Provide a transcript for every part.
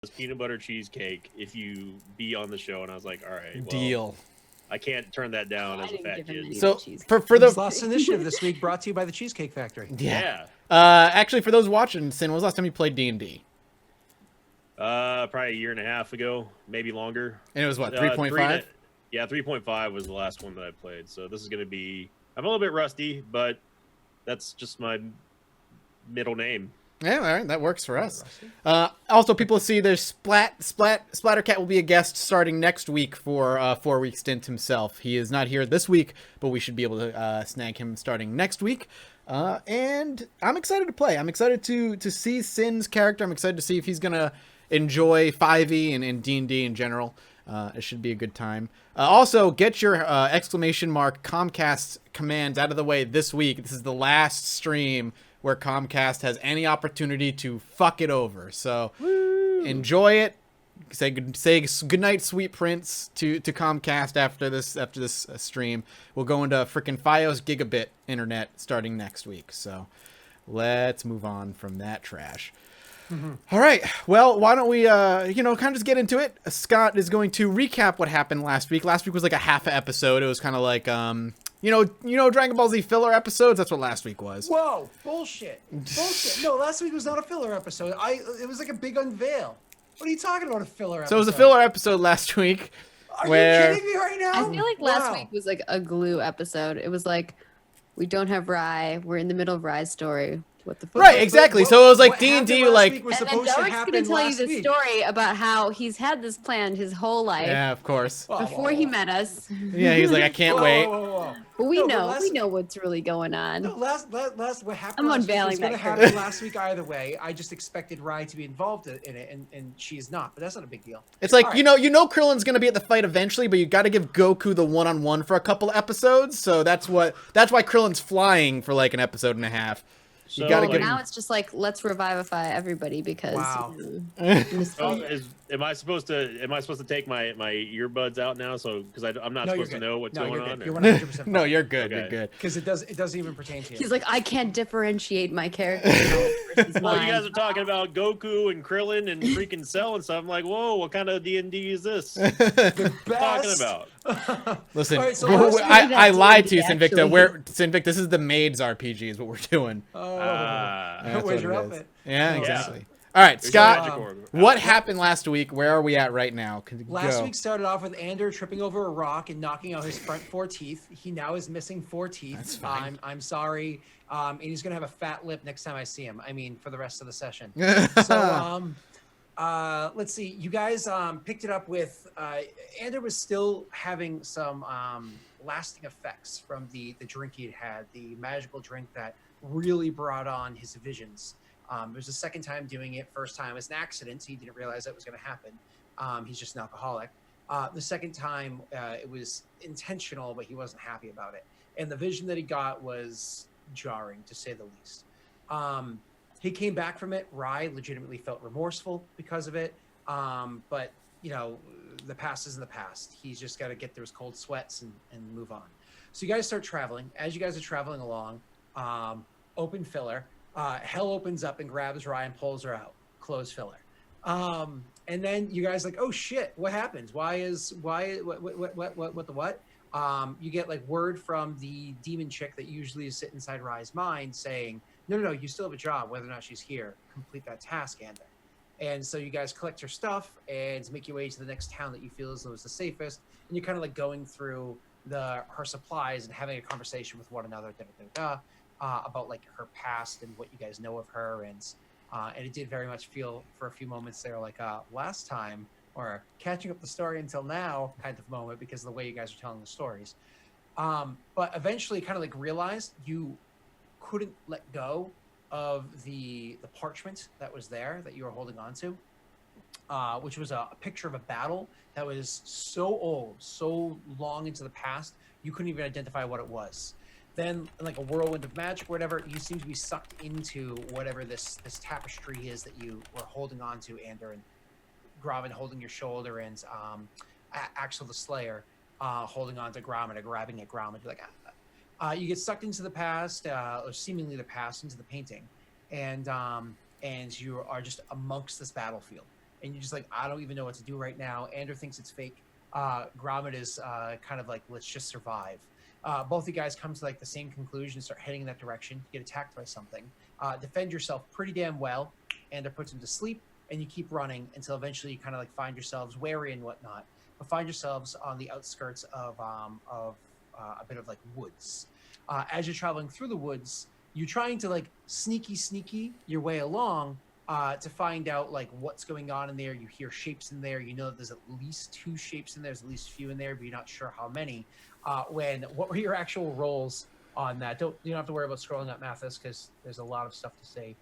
peanut butter cheesecake if you be on the show, and I was like, all right, well, Deal. I can't turn that down as a fat kid. So for the last initiative this week, brought to you by the Cheesecake Factory. Yeah. Actually, for those watching, Sin, when was the last time you played D&D? Probably a year and a half ago, maybe longer. And it was what, 3.5? Yeah, 3.5 was the last one that I played. So this is going to be. I'm a little bit rusty, but that's just my middle name. Yeah, all right, that works for us. Also, people see there's Splattercat will be a guest starting next week for a 4-week stint himself. He is not here this week, but we should be able to snag him starting next week. And I'm excited to play. I'm excited to see Sin's character. I'm excited to see if he's gonna enjoy 5e and D&D in general. It should be a good time. Also, get your exclamation mark Comcast commands out of the way this week. This is the last stream where Comcast has any opportunity to fuck it over. So enjoy it. Say goodnight, sweet prince to Comcast after this stream. We'll go into freaking Fios gigabit internet starting next week. So let's move on from that trash. All right. Well, why don't we, kind of just get into it. Scott is going to recap what happened last week. Last week was like a half an episode. It was kind of like, Dragon Ball Z filler episodes. That's what last week was. Whoa, bullshit. No, last week was not a filler episode. It was like a big unveil. What are you talking about, a filler episode? So it was a filler episode last week. Are you kidding me right now? I feel like last week was like a glue episode. It was like, we don't have Rye. We're in the middle of Rye's story. What the fuck? Right, exactly. So it was like D&D, like, and then Derek's gonna tell you the story about how he's had this planned his whole life. Yeah, of course. Before he met us. Yeah, he's like, I can't wait. But we know what's really going on. No, last what happened I'm last week unveiling was going to that happen last week either way. I just expected Rye to be involved in it, and she's not. But that's not a big deal. It's like, you know Krillin's going to be at the fight eventually, but you got to give Goku the one-on-one for a couple episodes. So that's why Krillin's flying for like an episode and a half. So, you gotta like, now it's just like, let's revivify everybody because am I supposed to take my earbuds out now? So because I'm not supposed to know what's going on. You're 100% No, you're good. Okay. You're good. Because it doesn't even pertain to you. he's like, I can't differentiate my character versus Well, mine. you guys are talking about Goku and Krillin and freaking Cell and stuff. I'm like, whoa, what kind of D&D is this? The Talking best. about. Listen, All right, so I lied to you, D&D, Sinvicta. Sinvicta, this is the Maids RPG is what we're doing. That's where's what your it outfit? is. Yeah, exactly. Yeah. All right, There's Scott, no magic orb. what happened last week? Where are we at right now? Last week started off with Ander tripping over a rock and knocking out his front 4 teeth. He now is missing 4 teeth. That's fine. I'm sorry. And he's gonna have a fat lip next time I see him. I mean, for the rest of the session. So let's see. You guys picked it up with Ander was still having some lasting effects from the drink he had, the magical drink that really brought on his visions. It was the second time doing it. First time was an accident. He didn't realize that was going to happen. He's just an alcoholic. The second time, it was intentional, but he wasn't happy about it. And the vision that he got was jarring, to say the least. He came back from it. Rye legitimately felt remorseful because of it. But, the past is in the past. He's just got to get through his cold sweats and move on. So you guys start traveling. As you guys are traveling along, open filler. Hell opens up and grabs Rye and pulls her out. Close filler. And then you guys like, oh shit, what happens? What? You get like word from the demon chick that usually is sit inside Rye's mind saying, no, you still have a job, whether or not she's here. Complete that task, Ander. And so you guys collect her stuff and make your way to the next town that you feel as though is the safest. And you're kind of like going through her supplies and having a conversation with one another, about like her past and what you guys know of her, and it did very much feel for a few moments there like last time, or catching up the story until now kind of moment, because of the way you guys are telling the stories. But eventually kind of like realized you couldn't let go of the parchment that was there that you were holding on to, which was a picture of a battle that was so old, so long into the past, you couldn't even identify what it was. Then, like a whirlwind of magic or whatever, you seem to be sucked into whatever this tapestry is that you were holding on to, Ander, and Gravin holding your shoulder, and Axel the Slayer holding on to Gromit or grabbing at Gromit. Like, you get sucked into the past, or seemingly the past, into the painting, and you are just amongst this battlefield. and you're just like, I don't even know what to do right now. Andrew thinks it's fake. Gromit is kind of like, let's just survive. Both you guys come to like the same conclusion and start heading in that direction. You get attacked by something. Defend yourself pretty damn well, and it puts him to sleep, and you keep running until eventually you kind of like find yourselves wary and whatnot, but find yourselves on the outskirts of a bit of like woods. As you're traveling through the woods, you're trying to like sneaky your way along to find out like what's going on in there. You hear shapes in there. You know that there's at least 2 shapes in there. There's at least a few in there, but you're not sure how many. What were your actual rolls on that? You don't have to worry about scrolling up Mathis because there's a lot of stuff to say.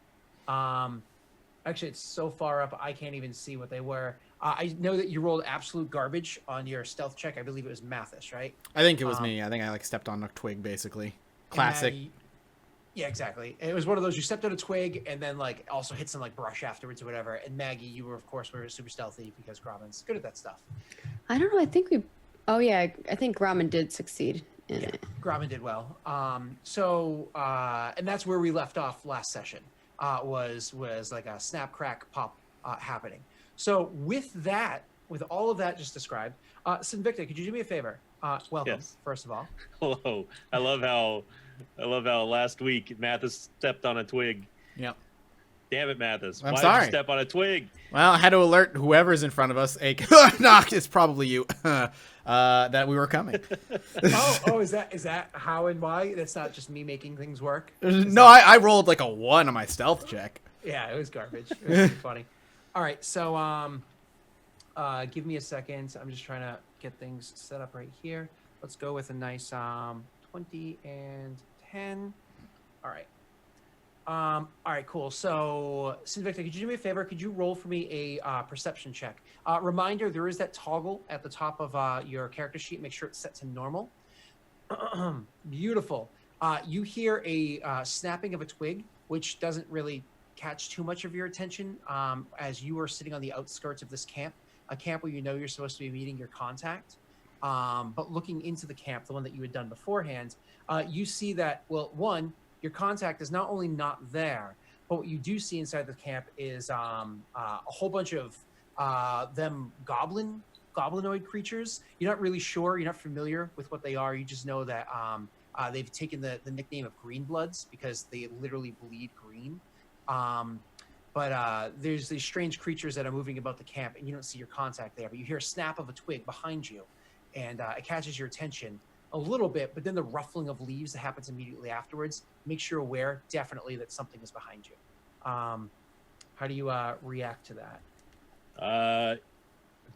Actually, it's so far up I can't even see what they were. I know that you rolled absolute garbage on your stealth check. I believe it was Mathis, right? I think it was me. I think I like stepped on a twig, basically. Classic. Yeah, exactly. It was one of those, you stepped on a twig and then like also hit some like brush afterwards or whatever. And Maggie, you were of course super stealthy because Gromin's good at that stuff. I don't know. I think I think Gromin did succeed in it. Gromin did well. And that's where we left off last session. Was like a snap, crack, pop happening. So with all of that just described, Sinvicta, could you do me a favor? Welcome, Yes. first of all. Hello. I love how last week Mathis stepped on a twig. Yep. Damn it, Mathis. I'm Why sorry. did you step on a twig? Well, I had to alert whoever's in front of us. Knock, it's probably you. That we were coming. Is that how and why? That's not just me making things work. No, I rolled like a 1 on my stealth check. Yeah, it was garbage. It was pretty funny. All right, so give me a second. I'm just trying to get things set up right here. Let's go with a nice 20 and 10. All right. All right, cool. So, Sinvicta, could you do me a favor? Could you roll for me a perception check? Reminder, there is that toggle at the top of your character sheet. Make sure it's set to normal. Beautiful. You hear a snapping of a twig, which doesn't really catch too much of your attention as you are sitting on the outskirts of this camp, a camp where you know you're supposed to be meeting your contact. But looking into the camp, the one that you had done beforehand, you see that, well, one, your contact is not only not there, but what you do see inside the camp is a whole bunch of them goblinoid creatures. You're not really sure. You're not familiar with what they are. You just know that they've taken the nickname of Green Bloods because they literally bleed green. But there's these strange creatures that are moving about the camp, and you don't see your contact there, but you hear a snap of a twig behind you, and it catches your attention a little bit, but then the ruffling of leaves that happens immediately afterwards makes you aware definitely that something is behind you. How do you react to that?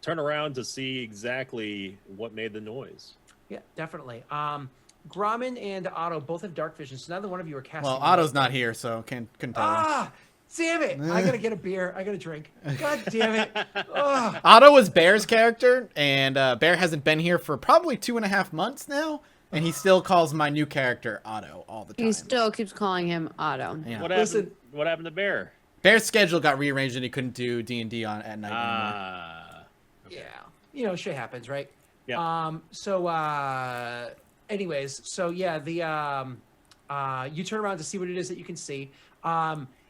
Turn around to see exactly what made the noise. Yeah, definitely. Grommin and Otto both have dark vision, so neither one of you are casting. Well, Otto's not here, so couldn't tell him. Damn it! I gotta get a beer. I gotta drink. God damn it! Ugh. Otto was Bear's character, and Bear hasn't been here for probably 2.5 months now, and he still calls my new character Otto all the time. He still keeps calling him Otto. Yeah. What happened to Bear? Bear's schedule got rearranged, and he couldn't do D&D at night anymore. Okay. Yeah, shit happens, right? Yeah. Anyways, so yeah, you turn around to see what it is that you can see.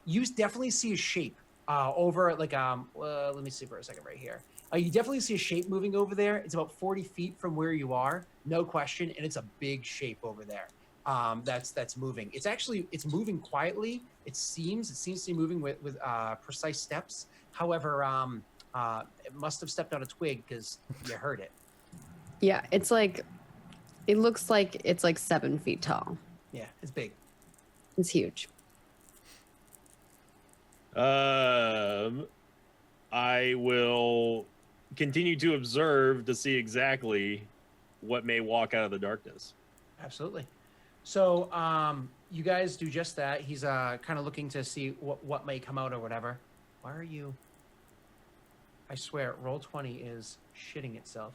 You definitely see a shape over like let me see for a second right here. You definitely see a shape moving over there. It's about 40 feet from where you are, no question, and it's a big shape over there. That's moving. It's moving quietly. It seems to be moving with precise steps. However, it must have stepped on a twig because you heard it. Yeah, it looks like it's like 7 feet tall. Yeah, it's big. It's huge. I will continue to observe to see exactly what may walk out of the darkness. Absolutely. So you guys do just that. He's kind of looking to see what may come out or whatever. Why are you? I swear, Roll20 is shitting itself.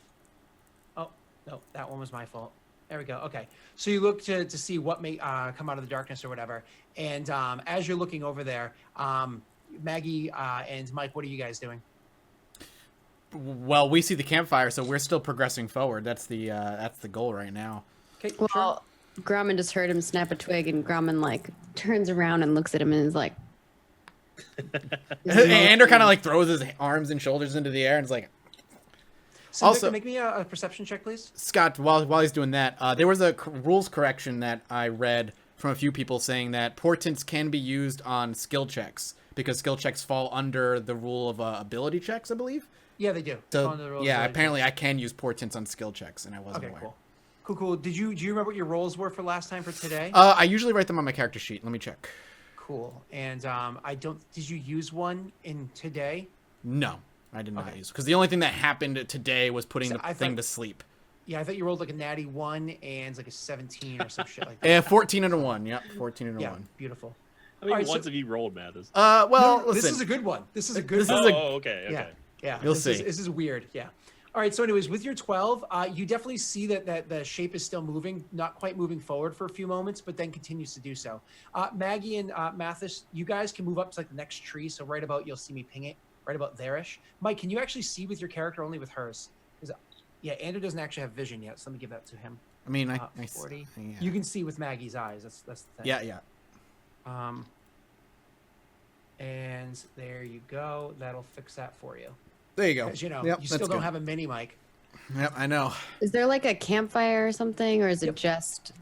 Oh, no, that one was my fault. There we go. Okay. So you look to see what may come out of the darkness or whatever. And as you're looking over there, Maggie and Mike, what are you guys doing? Well, we see the campfire, so we're still progressing forward. That's the goal right now. Okay. Well, Grommin just heard him snap a twig, and Grommin like turns around and looks at him and is like, Ander kind of like throws his arms and shoulders into the air and is like. So Also- make me a perception check, please. Scott, while he's doing that, there was a rules correction that I read from a few people saying that portents can be used on skill checks because skill checks fall under the rule of ability checks, I believe. Yeah, they do. So Under the rules yeah, of apparently I can use portents on skill checks, and I wasn't Okay, aware. cool. Do you remember what your rolls were for last time for today? I usually write them on my character sheet. Let me check. Cool. And I don't. Did you use one in today? No, I did not Okay. use because the only thing that happened today was putting So the I thing thought- to sleep. Yeah, I thought you rolled like a natty 1 and like a 17 or some shit like that. Yeah, 14 and a 1. Yep, 14 and a Yeah, 1. beautiful. How many Alright, ones so- have you rolled, Mathis? Well, No, listen. this is a good one. This is a good This one. is a- Okay. Yeah. Yeah, You'll this see. This is weird. Yeah. All right. So, anyways, with your 12, you definitely see that the shape is still moving, not quite moving forward for a few moments, but then continues to do so. Maggie and Mathis, you guys can move up to like the next tree. So right about, you'll see me ping it right about there-ish. Mike, can you actually see with your character, only with hers? Yeah, Andrew doesn't actually have vision yet, so let me give that to him. I mean, 40. yeah. You can see with Maggie's eyes. That's the thing. Yeah. And there you go. That'll fix that for you. There you go. Because, you know, Yep, you still that's don't good. have a mini mic. Yep, I know. Is there like a campfire or something, or is it Yep. just?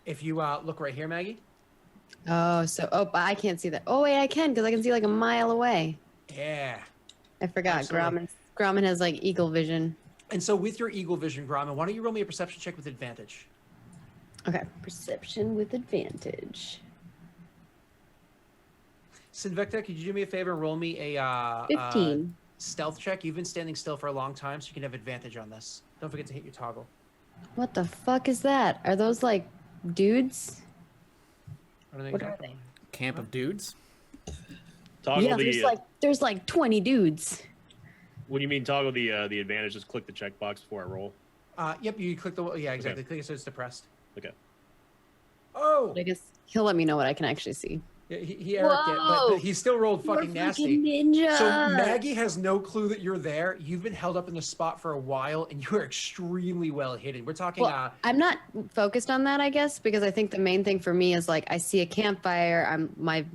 If you look right here, Maggie. But I can't see that. Oh wait, I can because I can see like a mile away. Yeah. I forgot. Absolutely. Grommen has like eagle vision. And so with your eagle vision, Gromit, why don't you roll me a perception check with advantage? Okay, perception with advantage. Sinvecta, could you do me a favor and roll me a 15. stealth check? You've been standing still for a long time, so you can have advantage on this. Don't forget to hit your toggle. What the fuck is that? Are those like dudes? I don't know What are exactly. Camp of dudes. Toggle Yeah, the. there's like 20 dudes. When you mean toggle the advantage, just click the checkbox before I roll. Yep, you click the yeah, exactly. Click it so it's depressed. Okay. Oh, I guess he'll let me know what I can actually see. yeah, he Ericked it, but he still rolled fucking You're nasty. ninja. So Maggie has no clue that you're there. You've been held up in the spot for a while, and you are extremely well hidden. We're talking. Well, I'm not focused on that, I guess, because I think the main thing for me is like I see a campfire. My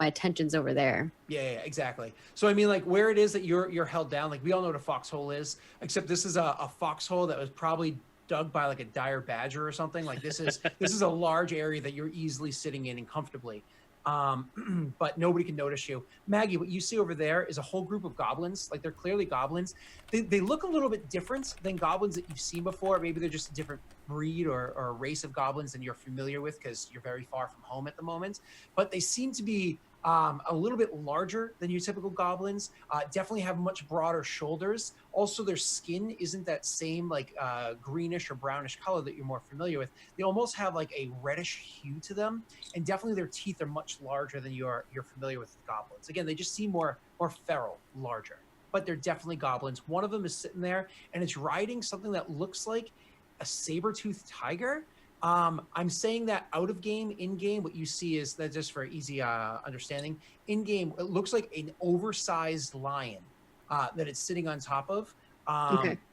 attention's over there. Yeah, exactly. So I mean, like where it is that you're held down, like we all know what a foxhole is, except this is a foxhole that was probably dug by like a dire badger or something. Like this is a large area that you're easily sitting in and comfortably. But nobody can notice you. Maggie, what you see over there is a whole group of goblins. Like they're clearly goblins. They look a little bit different than goblins that you've seen before. Maybe they're just a different breed or race of goblins than you're familiar with because you're very far from home at the moment. But they seem to be a little bit larger than your typical goblins, definitely have much broader shoulders. Also, their skin isn't that same like greenish or brownish color that you're more familiar with. They almost have like a reddish hue to them, and definitely their teeth are much larger than you're familiar with goblins. Again, they just seem more feral, larger, but they're definitely goblins. One of them is sitting there, and it's riding something that looks like a saber-toothed tiger. I'm saying that out of game, in game, what you see is that just for easy understanding. In game, it looks like an oversized lion that it's sitting on top of,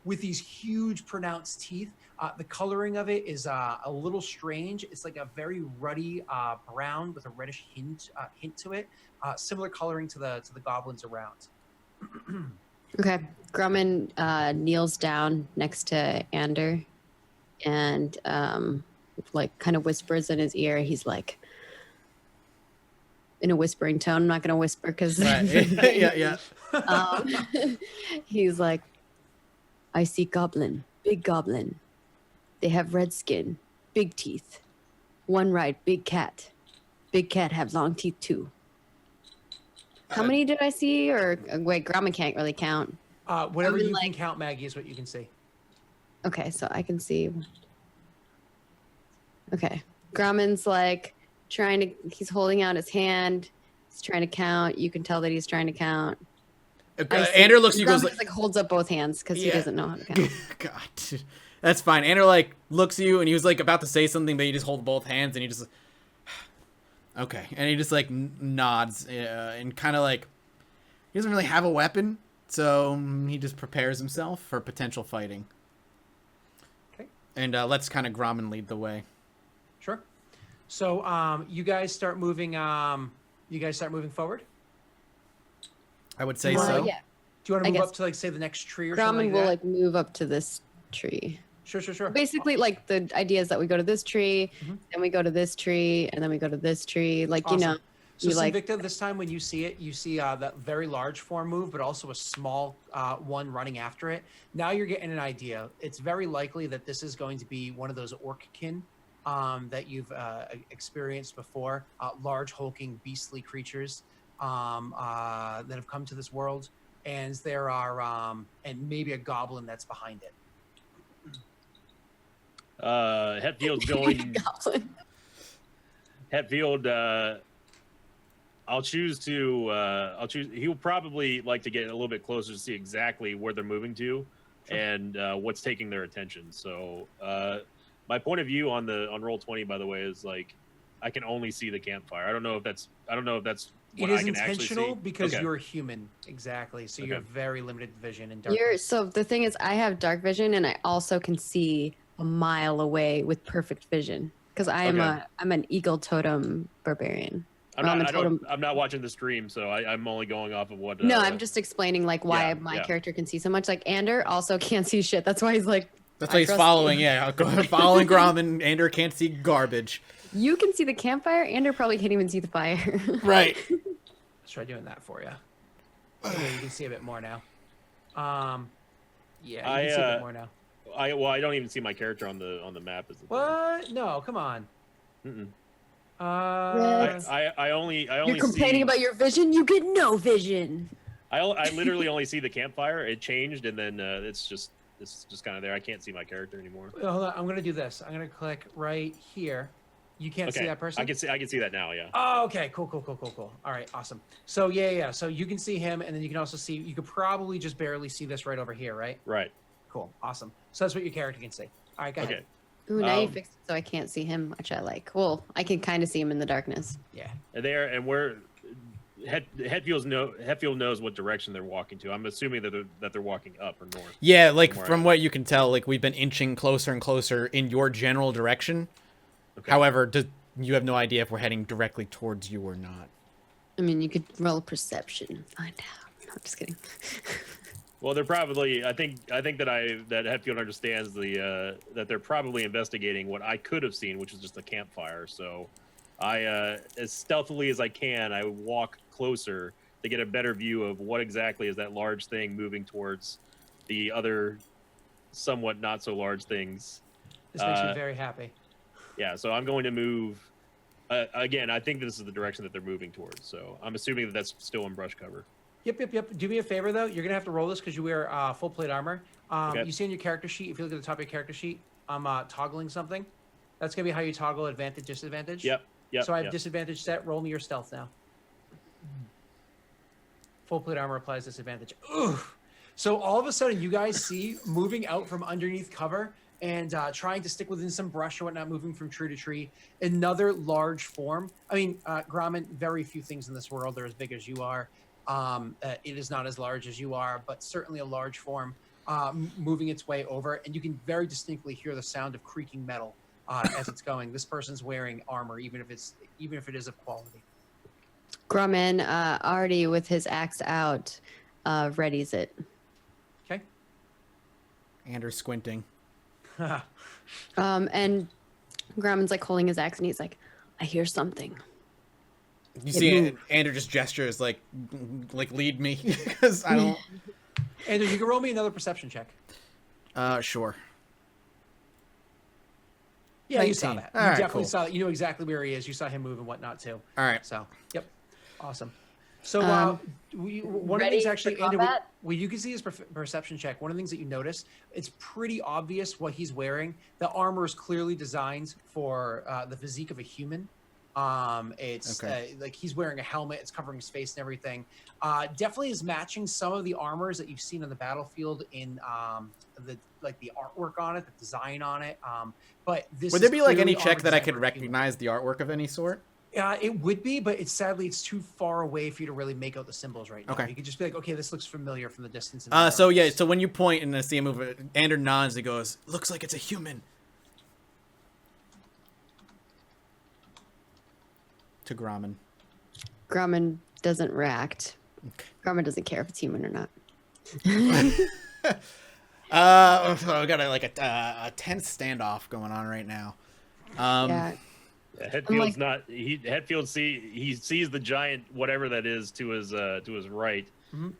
with these huge, pronounced teeth. The coloring of it is a little strange. It's like a very ruddy brown with a reddish hint to it. Similar coloring to the goblins around. Okay. Grumman kneels down next to Ander and like kind of whispers in his ear. He's like, in a whispering tone. I'm not going to whisper because Right. yeah. he's like, I see goblin, big goblin. They have red skin, big teeth. One ride, big cat. Big cat have long teeth too. How many did I see? Or wait, Grumman can't really count. Whatever I mean, you like- can count, Maggie, is what you can see. Okay, so I can see. Okay. Grumman's like he's holding out his hand. He's trying to count. You can tell that he's trying to count. Andrew looks at you, Grumman goes like, holds up both hands because he Yeah. doesn't know how to count. God, that's fine. Andrew like looks at you, and he was like about to say something, but you just hold both hands, and he just okay, and he just like nods and kind of like he doesn't really have a weapon, so he just prepares himself for potential fighting. Okay. And lets kind of Grommen lead the way. Sure. So you guys start moving You guys start moving forward. I would say Well, so. Yeah. Do you want I to move guess. up to like say the next tree or Grauman something will like that? like move up to this tree. Sure. Basically, like the idea is that we go to this tree, Mhm. then we go to this tree, and then we go to this tree. Like you know, Awesome. So you like Sinvicta, this time when you see it, you see that very large form move, but also a small one running after it. Now you're getting an idea. It's very likely that this is going to be one of those orckin that you've experienced before. Large, hulking, beastly creatures that have come to this world. And there are, and maybe a goblin that's behind it. Hetfield's going. goblin. Hetfield, I'll choose. He'll probably like to get a little bit closer to see exactly where they're moving to, and what's taking their attention. So, my point of view on Roll20, by the way, is like I can only see the campfire. I don't know if that's what It is I can actually intentional see. because Okay. you're human, exactly. So you Okay. have very limited vision and darkness. You're so the thing is, I have dark vision, and I also can see a mile away with perfect vision because I'm Okay. I'm an eagle totem barbarian. I'm Well, not. I'm a I'm not watching the stream, so I'm only going off of what. No, I'm just explaining like why yeah, my yeah. character can see so much. Like Ander also can't see shit. That's why he's like. That's I why he's trust following. you. Yeah, following Grauman. Ander can't see garbage. You can see the campfire. Ander probably can't even see the fire. Right. Let's try doing that for you. Yeah, you can see a bit more now. Yeah, you can see a bit more now. I don't even see my character on the map. Is the thing. What? No, come on. Mm-mm. Uh, I only You're complaining see, about your vision. You get no vision. I literally only see the campfire. It changed, and then it's just kind of there. I can't see my character anymore. hold on. I'm gonna do this. I'm gonna click right here. You can't see Okay, that person. I can see that now. Yeah. Oh, okay. Cool. All right, awesome. So yeah. So you can see him, and then you can also see. You could probably just barely see this right over here, right? Right. Cool. Awesome. So that's what your character can see. All right, go Okay. ahead. Ooh, now you Um, fixed it so I can't see him, which I like. Well, I can kind of see him in the darkness. Yeah. And we're Hetfield knows what direction they're walking to. I'm assuming that they're walking up or north. Yeah, like From where from I- what you can tell, like we've been inching closer and closer in your general direction. Okay. However, you have no idea if we're heading directly towards you or not. I mean, you could roll perception and find out. No, I'm just kidding. Well, they're probably. I think that Hetfield understands that they're probably investigating what I could have seen, which is just a campfire. So, I as stealthily as I can, I walk closer to get a better view of what exactly is that large thing moving towards the other, somewhat not so large things. This makes me very happy. Yeah, so I'm going to move. Again, I think this is the direction that they're moving towards. So I'm assuming that that's still in brush cover. Yep. Do me a favor though. You're gonna have to roll this because you wear full plate armor. Okay. You see on your character sheet. If you look at the top of your character sheet, I'm toggling something. That's gonna be how you toggle advantage, disadvantage. Yep. So I have disadvantage set. Roll me your stealth now. Full plate armor applies disadvantage. Oof. So all of a sudden, you guys see moving out from underneath cover and trying to stick within some brush or whatnot, moving from tree to tree. Another large form. I mean, Grauman, very few things in this world are as big as you are. It is not as large as you are, but certainly a large form moving its way over. And you can very distinctly hear the sound of creaking metal as it's going. This person's wearing armor, even if it is of quality. Grumman, already with his axe out, readies it. Okay. Ander squinting. And Grumman's like holding his axe and he's like, I hear something. You see, Ander just gestures like lead me because I don't. Andrew, you can roll me another perception check. Sure. Yeah, you saw 19. that. You All right, definitely cool. saw that. You know exactly where he is. You saw him move and whatnot too. All right. So, yep, awesome. So, one of the ready things for actually, Andrew, combat? what you can see is perception check. One of the things that you notice, it's pretty obvious what he's wearing. The armor is clearly designed for the physique of a human. It's Okay. like he's wearing a helmet. It's covering his face and everything. Definitely is matching some of the armors that you've seen on the battlefield in the artwork on it, the design on it. But this Would there is be like any clearly check armor that I designed could for a human. recognize the artwork of any sort? It would be, but it's too far away for you to really make out the symbols right now. Okay. You could just be like, okay, this looks familiar from the distance. in So the darkness. yeah, so when you point and I see him move, Ander nods. He goes, "Looks like it's a human." To Grauman. Grumman doesn't react. Grumman doesn't care if it's human or not. So we got a tense standoff going on right now. Yeah. Yeah, Hetfield's not. Hetfield he sees the giant whatever that is to his right,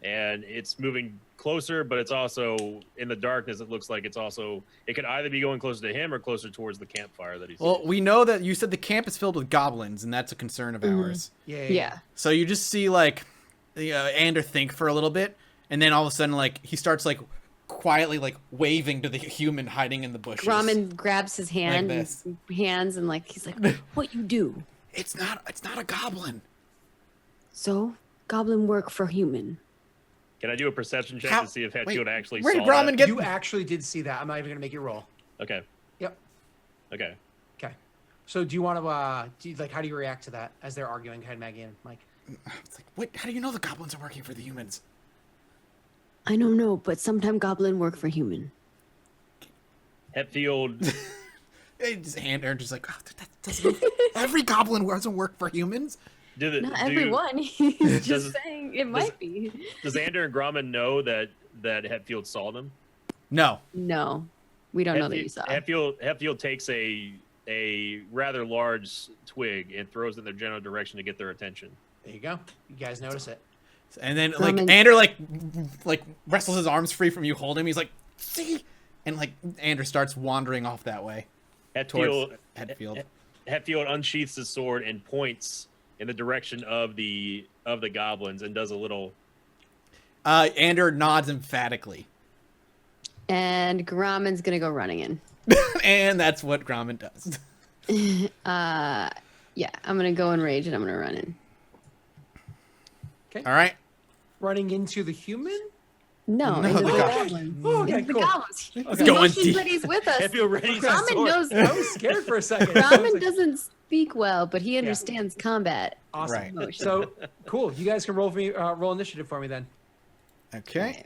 and it's moving closer. But it's also in the darkness. It looks like it could either be going closer to him or closer towards the campfire that he's. Well, we know that you said the camp is filled with goblins, and that's a concern of ours. Yeah. So you just see like Ander think for a little bit, and then all of a sudden like he starts like quietly like waving to the human hiding in the bushes. Grumman grabs his hands and like he's like, "What you do?" It's not a goblin. So, goblin work for human. Can I do a perception check to see if Hetfield actually where saw did Grumman that? get? You actually did see that. I'm not even gonna make you roll. Okay. Yep. Okay. Okay. So do you want to how do you react to that as they're arguing, kind of Maggie and Mike? It's like, wait, how do you know the goblins are working for the humans? I don't know, but sometimes goblin work for human. Hetfield. Ander just like, that doesn't. Every goblin doesn't work for humans. Not everyone. He's just saying it might be. Does Ander and Grumman know that Hetfield saw them? No. No, we don't know that you saw. Hetfield takes a rather large twig and throws it in their general direction to get their attention. There you go. You guys notice it. And then like Ander like wrestles his arms free from you holding him. He's like, see, and like Ander starts wandering off that way towards Hetfield. Hetfield unsheaths his sword and points in the direction of the goblins and does a little. Ander nods emphatically. And Grumman's gonna go running in. And that's what Grumman does. Yeah, I'm gonna go in rage and I'm gonna run in. Okay. All right. Running into the human? No, No, into the the goblin. Oh, okay, Into cool. the goblins. Okay. He Going motions deep. that he's with us. Hetfield readies his Grumman sword. knows. I was scared for a second. I was Grumman like, doesn't speak well, but he understands combat. awesome. Right. motion. So cool. You guys can roll initiative for me then. Okay.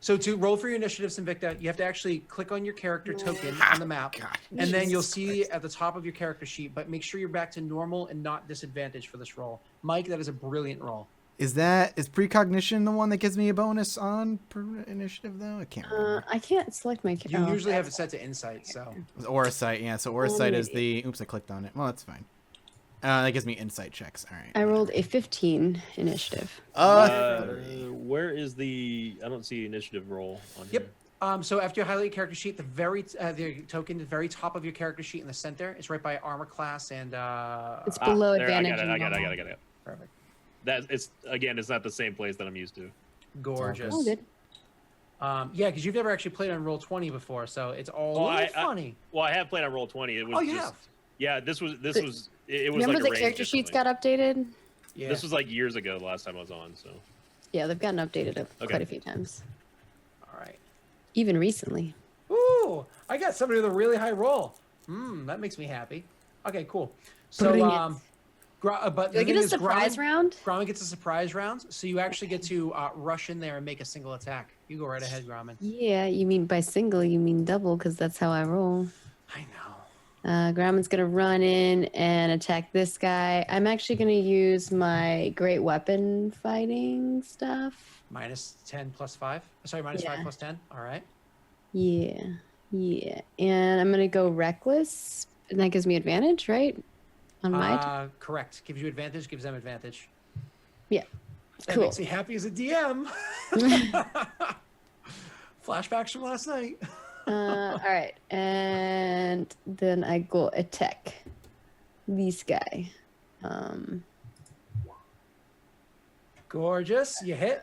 So to roll for your initiatives, Invicta, you have to actually click on your character token on the map, God. and then you'll Jesus see Christ. at the top of your character sheet. But make sure you're back to normal and not disadvantaged for this roll. Mike, that is a brilliant roll. Is precognition the one that gives me a bonus on initiative though? I can't remember. I can't select my. You usually have it set to insight, so Aurasight, yeah. So Aurasight is the. Oops, I clicked on it. Well, that's fine. That gives me insight checks. All right. I rolled a 15 initiative. Where is the? I don't see initiative roll on here. Yep. So after you highlight your character sheet, the token, the very top of your character sheet in the center, is right by armor class and. It's below There, advantage. I and got normal. it. Perfect. It's not the same place that I'm used to. Gorgeous. Oh, good. Yeah, because you've never actually played on Roll20 before, so it's all a little funny. Well, I have played on Roll20. It was You just, have? Yeah, this was it was Remember like the arranged character sheets differently. got updated? Yeah. This was like years ago the last time I was on, so. Yeah, they've gotten updated Okay. quite a few times. All right. Even recently. Ooh, I got somebody with a really high roll. That makes me happy. Okay, cool. So, Bring it. but Do I get a surprise round? Gromit gets a surprise round, so you actually get to rush in there and make a single attack. You go right ahead, Gromit. Yeah, you mean by single, you mean double, because that's how I roll. I know. Grumman's gonna run in and attack this guy. I'm actually gonna use my great weapon fighting stuff. Minus 10 plus 5. Sorry, minus 5 Yeah. plus 10. All right. Yeah. And I'm gonna go reckless, and that gives me advantage, right? On my attack? Correct. Gives you advantage, gives them advantage. Yeah. That Cool. makes me happy as a DM. Flashbacks from last night. All right, and then I go attack this guy. Gorgeous. You hit.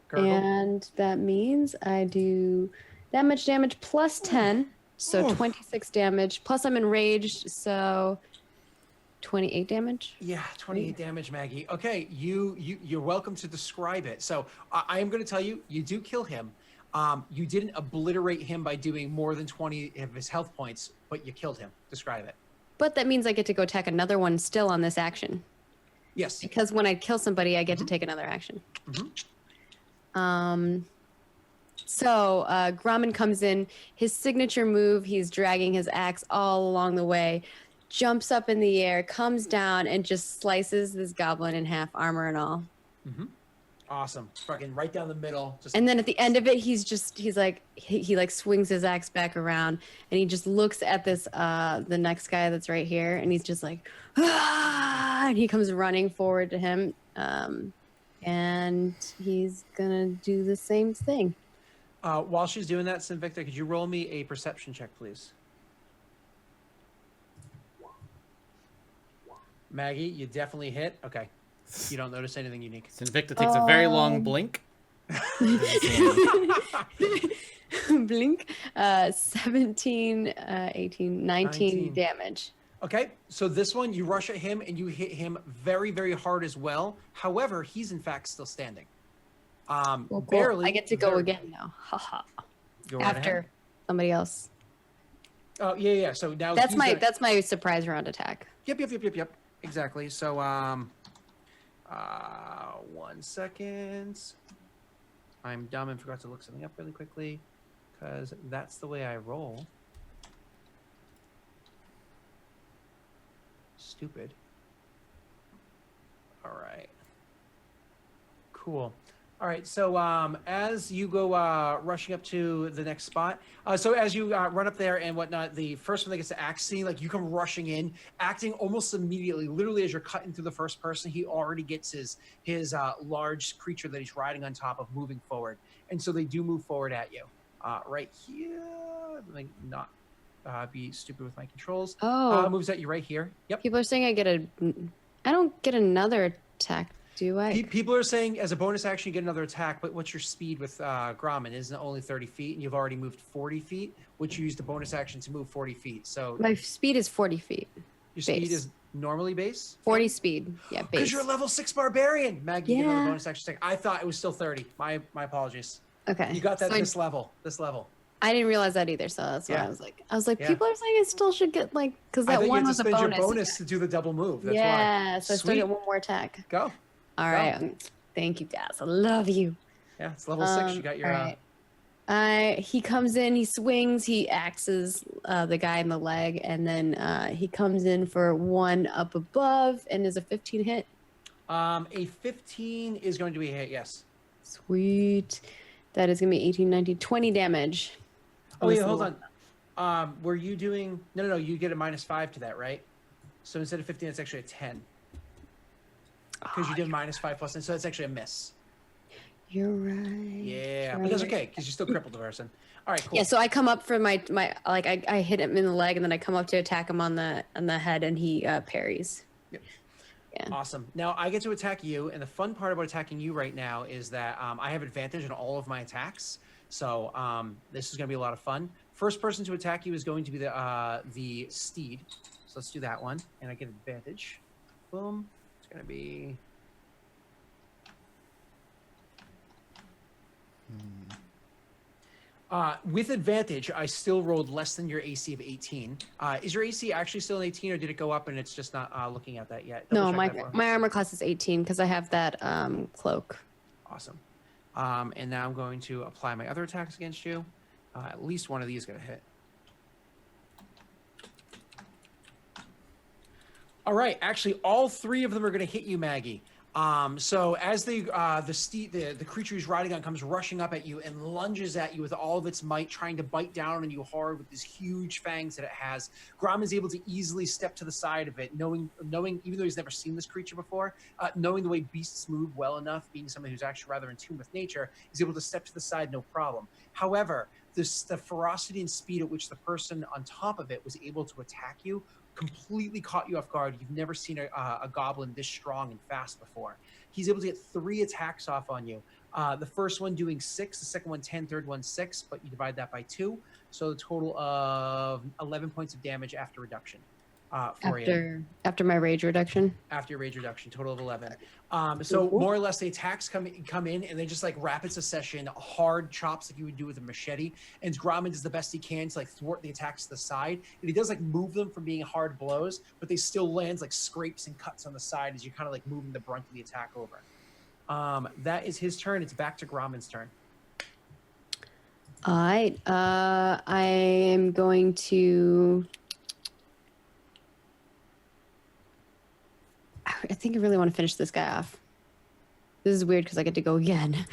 Gurgle. And that means I do that much damage plus 10, so 26 damage. Plus I'm enraged, so 28 damage. Yeah, 28 damage, Maggie. Okay, you're welcome to describe it. So I am going to tell you, you do kill him. You didn't obliterate him by doing more than 20 of his health points, but you killed him. Describe it. But that means I get to go attack another one still on this action. Yes. Because when I kill somebody, I get to take another action. So Grumman comes in. His signature move, he's dragging his axe all along the way. jumps up in the air, comes down, and just slices this goblin in half, armor and all. Mm-hmm. Awesome. Fucking right down the middle. Just And then at the end of it, he's like he like swings his axe back around, and he just looks at this the next guy that's right here, and he's just like, ah! And he comes running forward to him, and he's gonna do the same thing. While she's doing that, Sinvicta, could you roll me a perception check, please? Maggie, you definitely hit. Okay. You don't notice anything unique. Sinvicta takes a very long blink. Blink. 17, 18, 19 damage. Okay, so this one, you rush at him and you hit him very, very hard as well. However, he's in fact still standing. Cool. Barely. I get to go again now. Haha. Go right After ahead. somebody else. Oh, yeah. So now That's he's that's my surprise round attack. Yep. Exactly. So, 1 second. I'm dumb and forgot to look something up really quickly because that's the way I roll. Stupid. All right. Cool. All right. So as you go rushing up to the next spot, so as you run up there and whatnot, the first one that gets the axe scene, like you come rushing in, acting almost immediately. Literally, as you're cutting through the first person, he already gets his large creature that he's riding on top of moving forward, and so they do move forward at you. Right here, let me not be stupid with my controls. Oh, moves at you right here. Yep. people are saying I don't get another attack, do I? People are saying as a bonus action you get another attack, but what's your speed with Grommen? Isn't it only 30 feet, and you've already moved 40 feet, which you used a bonus action to move 40 feet. So My speed is 40 feet. your speed base. is normally base? 40 speed. Yeah, base. Because you're a level 6 barbarian. Maggie, you get another Yeah. bonus action attack. I thought it was still 30. My apologies. Okay. You got that So this level. I didn't realize that either, so that's why Yeah. I was like, Yeah. people are saying I still should get like, because I that think one you was have a to spend bonus. your bonus to do the double move. That's yeah, why. so I still Sweet. get one more attack. Go. All right. Thank you, guys. I love you. Yeah, it's level 6. You got your... all right. He comes in, he swings, he axes the guy in the leg, and then he comes in for one up above, and is a 15 hit. A 15 is going to be a hit, yes. Sweet. That is going to be 18, 19, 20 damage. Oh, yeah, hold on. Were you doing... No, you get a -5 to that, right? So instead of 15, it's actually a 10. Because you did -5 plus 10, so it's actually a miss. You're right. Yeah, Right. but that's okay, because you still crippled the person. All right, cool. Yeah, so I come up for my like I hit him in the leg, and then I come up to attack him on the head, and he parries. Yep. Yeah. Awesome. Now I get to attack you, and the fun part about attacking you right now is that I have advantage on all of my attacks. So this is going to be a lot of fun. First person to attack you is going to be the steed. So let's do that one, and I get advantage. Boom. It's going to be... with advantage, I still rolled less than your AC of 18. Is your AC actually still an 18, or did it go up and it's just not looking at that yet? No, Double check that for me. my armor class is 18 because I have that cloak. Awesome. And now I'm going to apply my other attacks against you. At least one of these is going to hit. All right. Actually, all 3 of them are going to hit you, Maggie. So as the creature he's riding on comes rushing up at you and lunges at you with all of its might, trying to bite down on you hard with these huge fangs that it has, Grom is able to easily step to the side of it, knowing even though he's never seen this creature before, knowing the way beasts move well enough, being someone who's actually rather in tune with nature, is able to step to the side no problem. However, the ferocity and speed at which the person on top of it was able to attack you completely caught you off guard. You've never seen a goblin this strong and fast before. He's able to get 3 attacks off on you. The first one doing 6, the second one 10, third one 6, but you divide that by 2. So a total of 11 points of damage after reduction for you. After my rage reduction? After your rage reduction, total of 11. So more or less the attacks come in and they just like rapid succession, hard chops like you would do with a machete. And Grommen does the best he can to like thwart the attacks to the side. And he does like move them from being hard blows, but they still lands like scrapes and cuts on the side as you're kind of like moving the brunt of the attack over. That is his turn. It's back to Grommen's turn. All right. I am going to... I think I really want to finish this guy off. This is weird because I get to go again.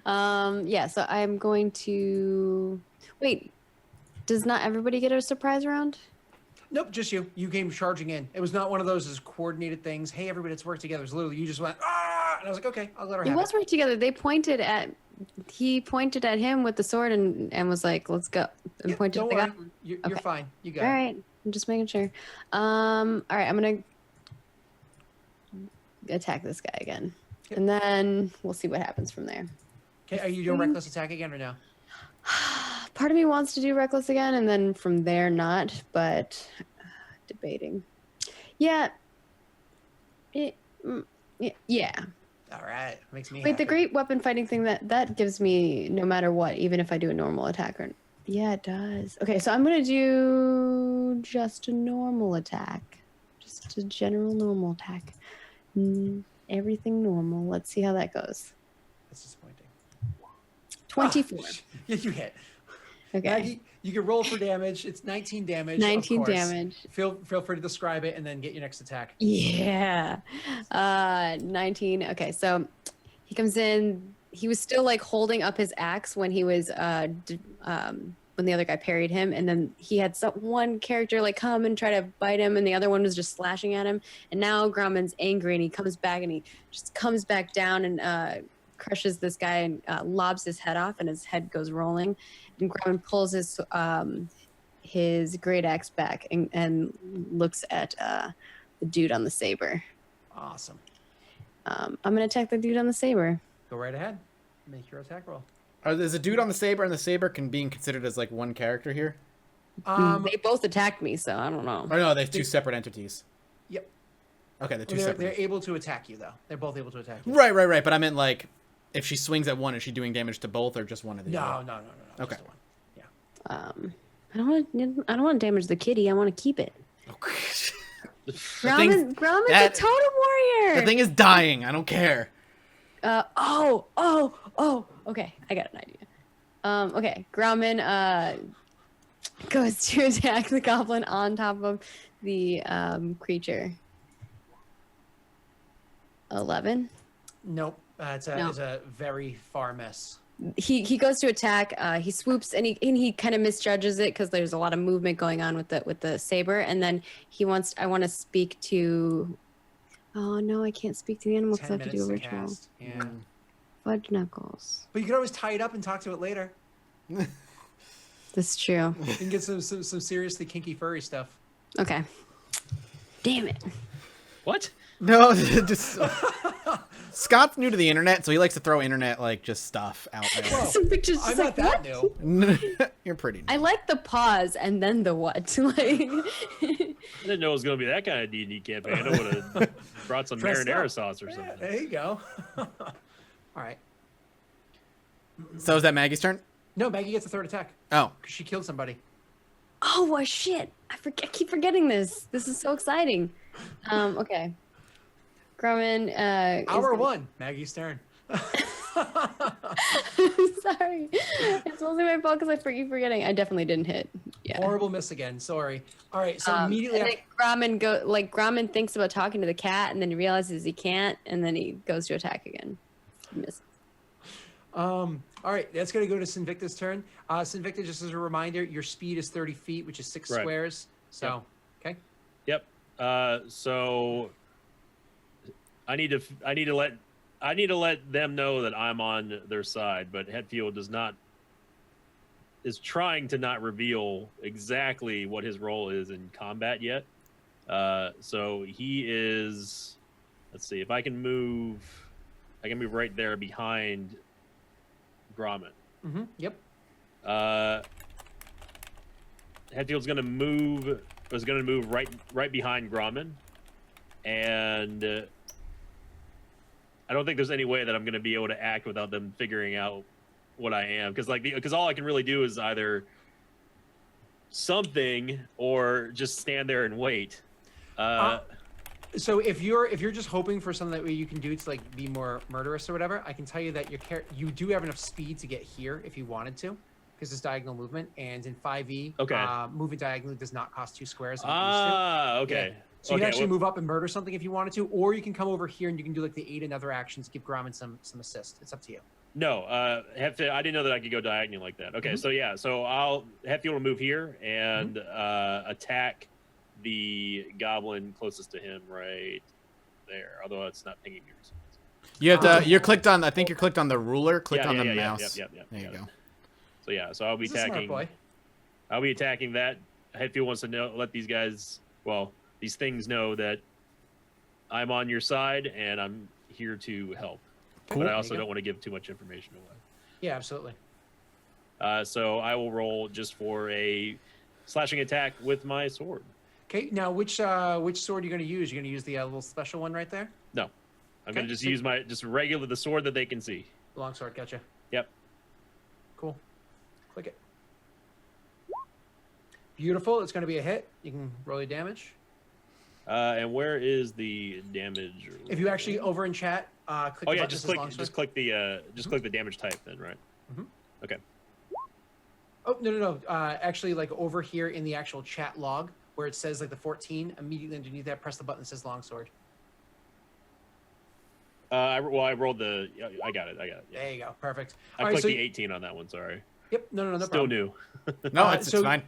Yeah, so I'm going to... Wait, does not everybody get a surprise round? Nope, just you. You came charging in. It was not one of those as coordinated things. Hey, everybody, let's work together. It was literally you just went, ah! And I was like, okay, I'll let her It have was it. work together. He pointed at him with the sword and was like, let's go. And Yeah, pointed don't at the worry. goblin. You're Okay. fine. You got All it. right, I'm just making sure. All right, I'm going to attack this guy again. Yep. And then we'll see what happens from there. Okay, are you doing reckless attack again or no? Part of me wants to do reckless again, and then from there not, but debating. Yeah. Yeah. All right, makes me Wait, happy. the great weapon fighting thing that gives me no matter what, even if I do a normal attack or yeah, it does. Okay, so I'm gonna do just a normal attack, just a general normal attack. Everything normal. Let's see how that goes. That's disappointing. 24. Yeah, you hit. Okay. Maggie, you can roll for damage. It's 19 damage. 19 of course. damage. Feel free to describe it and then get your next attack. Yeah. 19. Okay, so he comes in. He was still like holding up his axe when he was when the other guy parried him, and then he had one character like come and try to bite him, and the other one was just slashing at him. And now Grauman's angry, and he comes back, and he just comes back down and crushes this guy and lobs his head off, and his head goes rolling. And Grauman pulls his great axe back and looks at the dude on the saber. Awesome. I'm gonna attack the dude on the saber. Go right ahead. Make your attack roll. There's a dude on the saber, and the saber can being considered as like one character here. They both attacked me, so I don't know. Or no, they have two separate entities. Yep. Okay, they're two They're separate. able to attack you though. They're both able to attack you. Right. But I meant like, if she swings at one, is she doing damage to both or just one of the other? No. Okay. Just the one. Yeah. I don't want to damage the kitty. I want to keep it. thing's- Grauman's a that- totem warrior. The thing is dying. I don't care. Okay, I got an idea. Okay, Grauman goes to attack the goblin on top of the creature. 11. Nope. It's a very far miss. He goes to attack. He swoops and he kind of misjudges it because there's a lot of movement going on with the saber. And then I want to speak to. Oh no, I can't speak to the animal because I 10 have to do a minutes to ritual. cast. Yeah. Fudge knuckles. But you can always tie it up and talk to it later. That's true. You can get some seriously kinky furry stuff. Okay. Damn it. What? No, just Scott's new to the internet, so he likes to throw internet like just stuff out there. Whoa, Some pictures I'm just not like, that what? new. You're pretty new. I like the pause and then the what. Like, I didn't know it was going to be that kind of D&D campaign. I would have brought some Dressed marinara up. sauce or Yeah, something. there you go. All right. So is that Maggie's turn? No, Maggie gets a third attack Oh, because she killed somebody. oh well, shit! I keep forgetting this. This is so exciting. Okay. Grauman. Hour one. Maggie's turn. Sorry, it's mostly my fault because I keep forgetting. I definitely didn't hit. Yeah. Horrible miss again. Sorry. All right. So immediately. And then Grauman thinks about talking to the cat, and then he realizes he can't, and then he goes to attack again. He misses. All right, that's going to go to Sinvicta's turn. Sinvicta, just as a reminder, your speed is 30 feet, which is 6 Right. squares. So, okay. Yep. So I need to let them know that I'm on their side, but Hetfield is trying to not reveal exactly what his role is in combat yet. So he is. Let's see if I can move. I can move right there behind Grauman. Mm-hmm. Yep. Hetfield's going to move. Was going to move right behind Grauman, and I don't think there's any way that I'm going to be able to act without them figuring out what I am, because all I can really do is either something or just stand there and wait. So if you're just hoping for something that you can do to like be more murderous or whatever, I can tell you that you do have enough speed to get here if you wanted to, because it's diagonal movement, and in 5e, Okay. moving diagonally does not cost 2 squares. Okay. So you can Okay, actually well- move up and murder something if you wanted to, or you can come over here and you can do like the 8 and other actions, give Gromit some assist. It's up to you. No, Hetfield, I didn't know that I could go diagonal like that. Okay, so yeah, so Hetfield will move here and attack the goblin closest to him right there. Although it's not pinging me. You have to. You're clicked on. I think you're clicked on the ruler. Click on the yeah, mouse. Yep. There you got it. go. So yeah, so I'll be He's a smart attacking. boy. I'll be attacking that. Hetfield wants to let these guys, these things know that I'm on your side and I'm here to help. Cool. But I There also you go. don't want to give too much information away. Yeah, absolutely. So I will roll just for a slashing attack with my sword. Okay, now which sword are you going to use? You're going to use the little special one right there? No, I'm going Okay, to just so- use the sword that they can see. Long sword, gotcha. Yep. Cool. Click it. Beautiful. It's going to be a hit. You can roll your damage. And where is the damage? If you actually over in chat, click the Oh yeah, button just that says long sword. click the damage type then, right? Mhm. Okay. Oh, no. Actually, like over here in the actual chat log where it says like the 14, immediately underneath that, press the button that says longsword. I rolled the. I got it. Yeah. There you go. Perfect. I All right, clicked so the 18 on that one. Sorry. Yep. No Still problem. new. No, it's so- fine.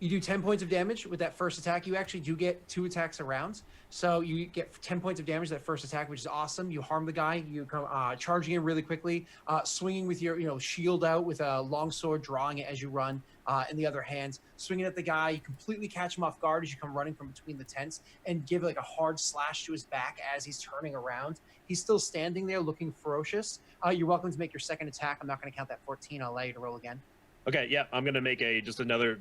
You do 10 points of damage with that first attack. You actually do get 2 attacks a round. So you get 10 points of damage that first attack, which is awesome. You harm the guy. You come charging in really quickly, swinging with your shield out with a long sword, drawing it as you run. In the other hand, swinging at the guy. You completely catch him off guard as you come running from between the tents and give like a hard slash to his back as he's turning around. He's still standing there looking ferocious. You're welcome to make your second attack. I'm not going to count that 14. I'll allow you to roll again. Okay, yeah, I'm gonna make a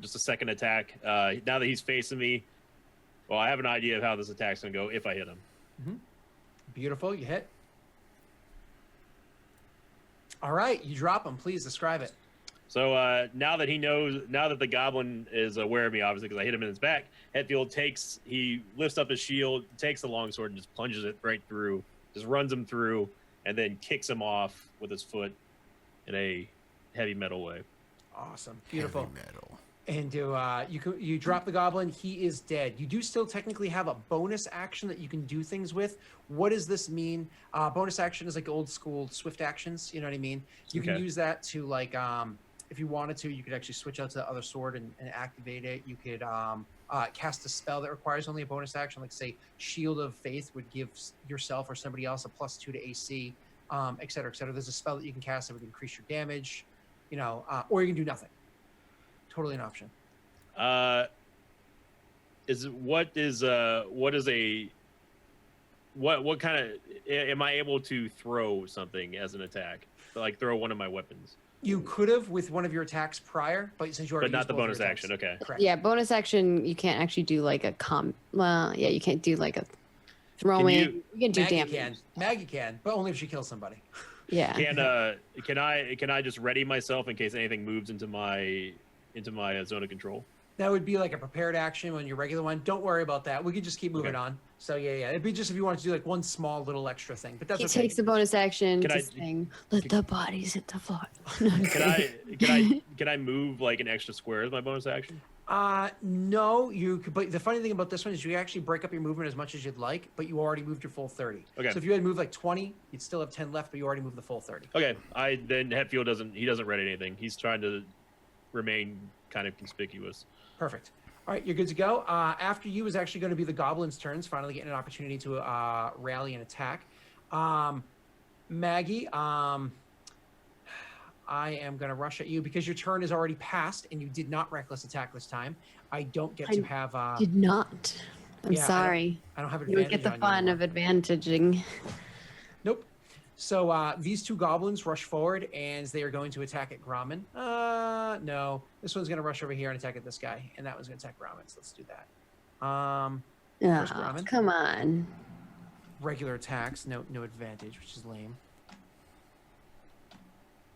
second attack. Now that he's facing me, I have an idea of how this attack's gonna go if I hit him. Beautiful. You hit. All right. You drop him. Please describe it. So now that the goblin is aware of me, obviously because I hit him in his back, Hetfield he lifts up his shield, takes the longsword, and just plunges it right through, just runs him through, and then kicks him off with his foot in a heavy metal way. Awesome. Beautiful. Heavy metal. And you drop the goblin. He is dead. You do still technically have a bonus action that you can do things with. What does this mean? Bonus action is like old school swift actions. You know what I mean? You can Okay. use that to like, if you wanted to, you could actually switch out to the other sword and activate it. You could cast a spell that requires only a bonus action, like say Shield of Faith would give yourself or somebody else a +2 to AC, et cetera, et cetera. There's a spell that you can cast that would increase your damage, or you can do nothing. Totally an option. What kind of am I able to throw something as an attack? Like throw one of my weapons, You could have with one of your attacks prior, but since you already but not used the both of bonus your action. attacks- Okay. Correct. Yeah, bonus action. You can't actually do like a you can't do like a throwing. You can do Maggie damage. can. Maggie can, but only if she kills somebody. Yeah. Can I just ready myself in case anything moves into my zone of control? That would be like a prepared action on your regular one. Don't worry about that. We could just keep moving Okay. on. So yeah. It'd be just if you wanted to do like one small little extra thing, but that's He okay. takes the bonus action Can to I- sing, "Let the bodies hit the floor." No, I'm kidding. Can I move like an extra square as my bonus action? No, you could. But the funny thing about this one is you actually break up your movement as much as you'd like, but you already moved your full 30. Okay. So if you had moved like 20, you'd still have 10 left, but you already moved the full 30. Okay. Then Hetfield doesn't ready anything. He's trying to remain kind of conspicuous. Perfect. All right, you're good to go. After you is actually going to be the goblins' turns, finally getting an opportunity to rally and attack. Maggie, I am going to rush at you because your turn is already passed and you did not reckless attack this time. I don't get to have. Did not. I'm Yeah, I don't- sorry. I don't have You don't advantage get the on fun you of advantaging. Nope. So these two goblins rush forward and they are going to attack at Gromit. No, this one's going to rush over here and attack at this guy, and that one's going to attack Gromit. So let's do that. Where's Oh, Gromit? come on. Regular attacks, no advantage, which is lame.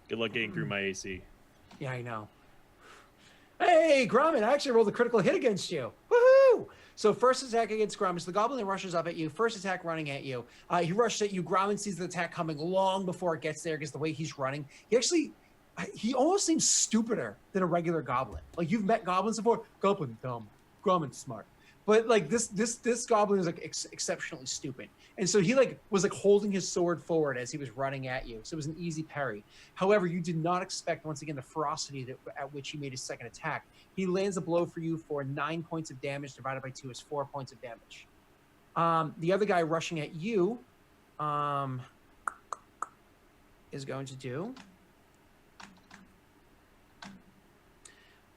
Good luck getting through my AC. Yeah, I know. Hey, Gromit, I actually rolled a critical hit against you. Woohoo! So first attack against Gromit. So the goblin rushes up at you. First attack running at you. He rushes at you. Gromit sees the attack coming long before it gets there because the way he's running. He almost seems stupider than a regular goblin. Like you've met goblins before. Goblin dumb. Gromit smart. But like this goblin is like exceptionally stupid, and so he like was like holding his sword forward as he was running at you, so it was an easy parry. However, you did not expect once again the ferocity at which he made his second attack. He lands a blow for you for 9 points of damage, divided by 2 is 4 points of damage. The other guy rushing at you is going to do.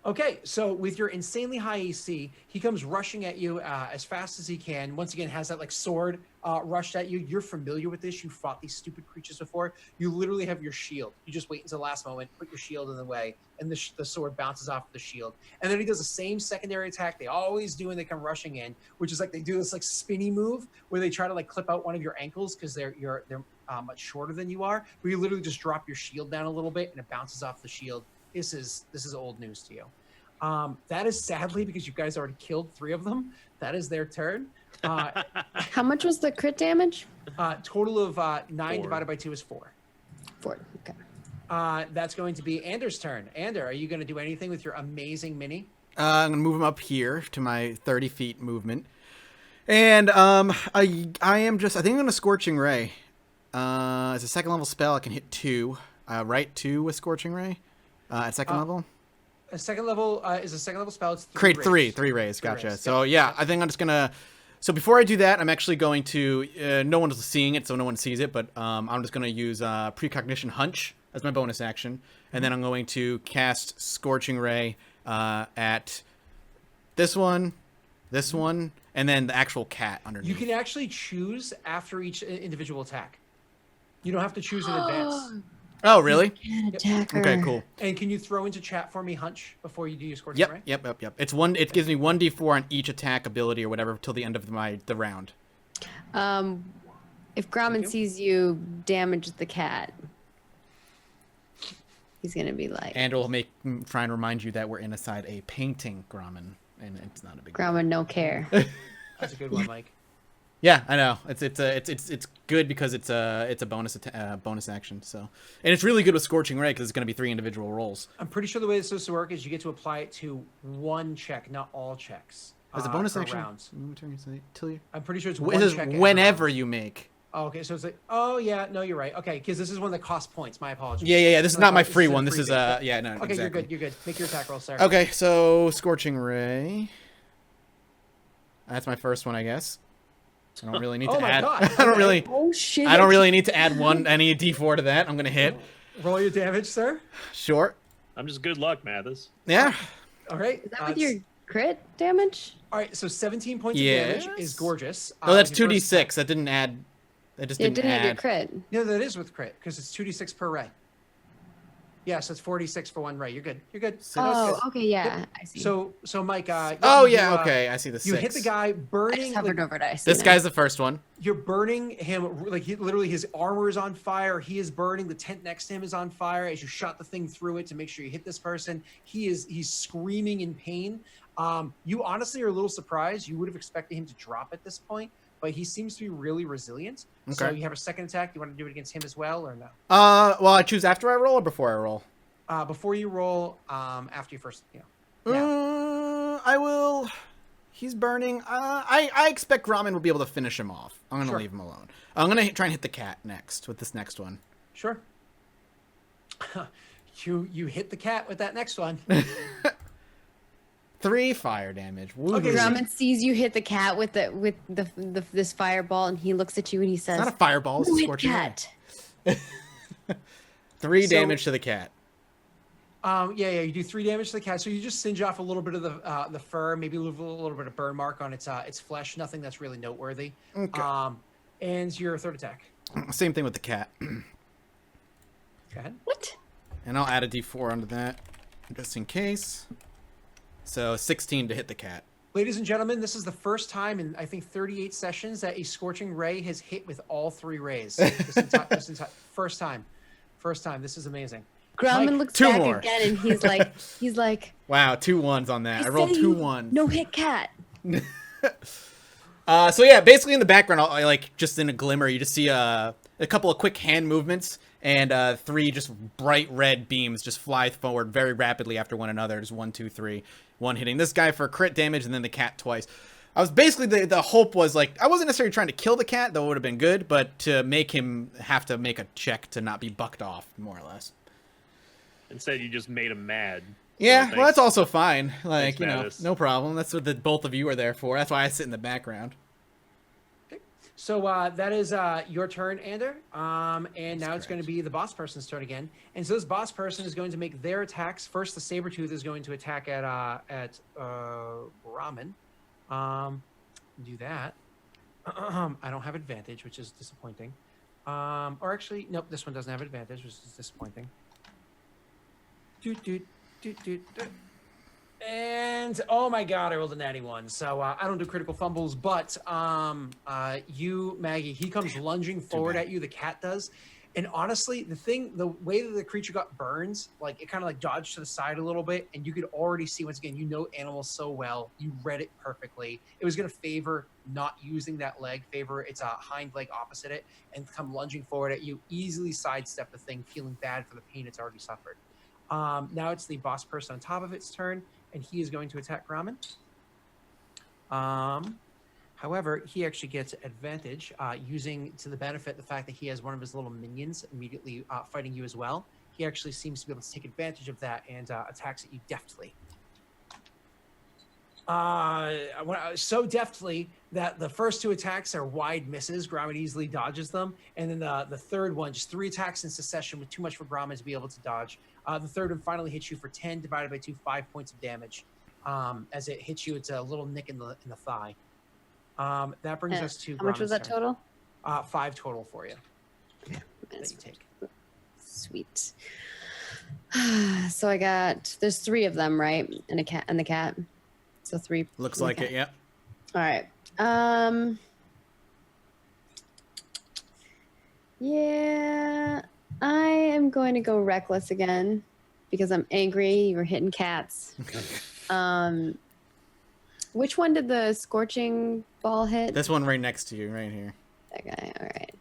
Okay, so with your insanely high AC, he comes rushing at you as fast as he can. Once again, has that like sword rushed at you. You're familiar with this. You fought these stupid creatures before. You literally have your shield. You just wait until the last moment, put your shield in the way, and the sword bounces off the shield. And then he does the same secondary attack they always do when they come rushing in, which is like they do this like spinny move where they try to like clip out one of your ankles because they're much shorter than you are. But you literally just drop your shield down a little bit and it bounces off the shield. This is old news to you. That is sadly because you guys already killed 3 of them. That is their turn. How much was the crit damage? Total of 9 4. divided by 2 is 4. 4. Okay. That's going to be Anders' turn. Ander, are you going to do anything with your amazing mini? I'm gonna move him up here to my 30 feet movement, and I think I'm gonna Scorching Ray. As a second level spell, I can hit 2. Right 2 with Scorching Ray at second level. A second level is a second level spell. It's 3 Create rays. 3 rays. Gotcha. rays, So yeah, I think I'm just gonna. So before I do that, I'm actually going to. No one's seeing it, so no one sees it. But I'm just gonna use Precognition Hunch as my bonus action, and then I'm going to cast Scorching Ray at this one, and then the actual cat underneath. You can actually choose after each individual attack. You don't have to choose in advance. Oh, really? Cat attacker. Okay, cool. And can you throw into chat for me Hunch before you do your Scorching Ray? Yep. It's one. It gives me 1d4 on each attack ability or whatever till the end of the round. If Gromman sees you damage the cat, he's gonna be like. And it'll try and remind you that we're inside a painting, Gromman, and it's not a big. Gromman no care. That's a good one, Mike. Yeah, I know. It's good because it's a bonus action. So, and it's really good with Scorching Ray because it's going to be 3 individual rolls. I'm pretty sure the way it's supposed to work is you get to apply it to one check, not all checks. As a bonus per action, rounds. till you. I'm pretty sure it's It one says check. every whenever round. you make. Oh, okay, so it's like, oh yeah, no, you're right. Okay, because this is one that costs points. My apologies. Yeah. This is not my free one. This freebie. is yeah, no. Okay, exactly. you're good. Make your attack roll, sir. Okay, so Scorching Ray. That's my first one, I guess. I don't really need to Oh my add. God, I don't okay. really. Oh shit! I don't really need to add any d4 to that. I'm gonna hit. Roll your damage, sir. Sure. I'm just good luck, Mathis. Yeah. All right. Is that with your crit damage? All right, so 17 points Yes. of damage is gorgeous. Oh, that's your first 2d6. That didn't add. That just It didn't didn't have your add. crit. No, that is with crit because it's 2d6 per ray. Yeah, so it's 46 for 1 ray. You're good. You're good. No, it's Oh, good. okay, yeah, I see. So Mike. Oh you, yeah. Okay, I see the 6. You hit the guy I burning. just hovered like, over it. I see This now. guy's the first one. You're burning him like literally his armor is on fire. He is burning. The tent next to him is on fire. As you shot the thing through it to make sure you hit this person, he's screaming in pain. You honestly are a little surprised. You would have expected him to drop at this point, but he seems to be really resilient. So Okay. you have a second attack. You want to do it against him as well, or no? Well, I choose after I roll or before I roll. Before you roll, after you first, now. I will. He's burning. I expect Gromman will be able to finish him off. I'm gonna Sure. leave him alone. I'm gonna try and hit the cat next with this next one. Sure. You hit the cat with that next one. 3 fire damage. Woo. Okay, It's Gromman sees you hit the cat with this fireball, and he looks at you and he says, not a fireball. It's a "No hit Scorching Ray. cat." 3 So- damage to the cat. Yeah, you do 3 damage to the cat. So you just singe off a little bit of the fur, maybe leave a little bit of burn mark on its flesh. Nothing that's really noteworthy. Okay. And your third attack. Same thing with the cat. Go ahead. What? And I'll add a d4 onto that, just in case. So 16 to hit the cat. Ladies and gentlemen, this is the first time in I think 38 sessions that a Scorching Ray has hit with all 3 rays. This entire first time. This is amazing. Gromman Mike, looks 2 back more. again, and he's like, Wow, 2 1s on that. I "He rolled said 2 you 1s. No hit cat." So yeah, basically in the background, I like just in a glimmer, you just see a couple of quick hand movements and 3 just bright red beams just fly forward very rapidly after one another. Just 1, 2, 3. One hitting this guy for crit damage, and then the cat twice. I was basically the hope was like I wasn't necessarily trying to kill the cat, though it would have been good, but to make him have to make a check to not be bucked off, more or less. Instead, you just made him mad. Yeah, So well, that's also fine. Like, Thanks, you know, Mattis. no problem. That's what both of you are there for. That's why I sit in the background. So that is your turn, Ander. And now it's going to be the boss person's turn again. And so this boss person is going to make their attacks. First, the Sabretooth is going to attack at Ramen. Do that. I don't have advantage, which is disappointing. Or actually, nope, this one doesn't have advantage, which is disappointing. And oh my god, I rolled a natty one. So I don't do critical fumbles, but you, Maggie, he comes lunging forward at you. The cat does. And honestly, the way that the creature got burns, like it kind of like dodged to the side a little bit, and you could already see, once again, you know animals so well. You read it perfectly. It was going to favor not using that leg, favor its hind leg opposite it, and come lunging forward at you. Easily sidestep the thing, feeling bad for the pain it's already suffered. Now it's the boss person on top of its turn, and he is going to attack Ramen. However, he actually gets advantage using to the benefit the fact that he has one of his little minions immediately fighting you as well. He actually seems to be able to take advantage of that and attacks at you deftly. So deftly that the first two attacks are wide misses. Gromit easily dodges them. And then the third one, just 3 attacks in succession with too much for Gromit to be able to dodge. The third one finally hits you for 10 divided by 2, 5 points of damage. As it hits you, it's a little nick in the thigh. That brings us to how much was that turn. total? 5 total for you. Okay. That you take. Sweet. So I got, there's 3 of them, right? And a cat and the cat. So 3. Looks like it, yeah. All right. Yeah, I am going to go reckless again because I'm angry. You were hitting cats. Which one did the scorching ball hit? This one right next to you, right here. That guy. All right.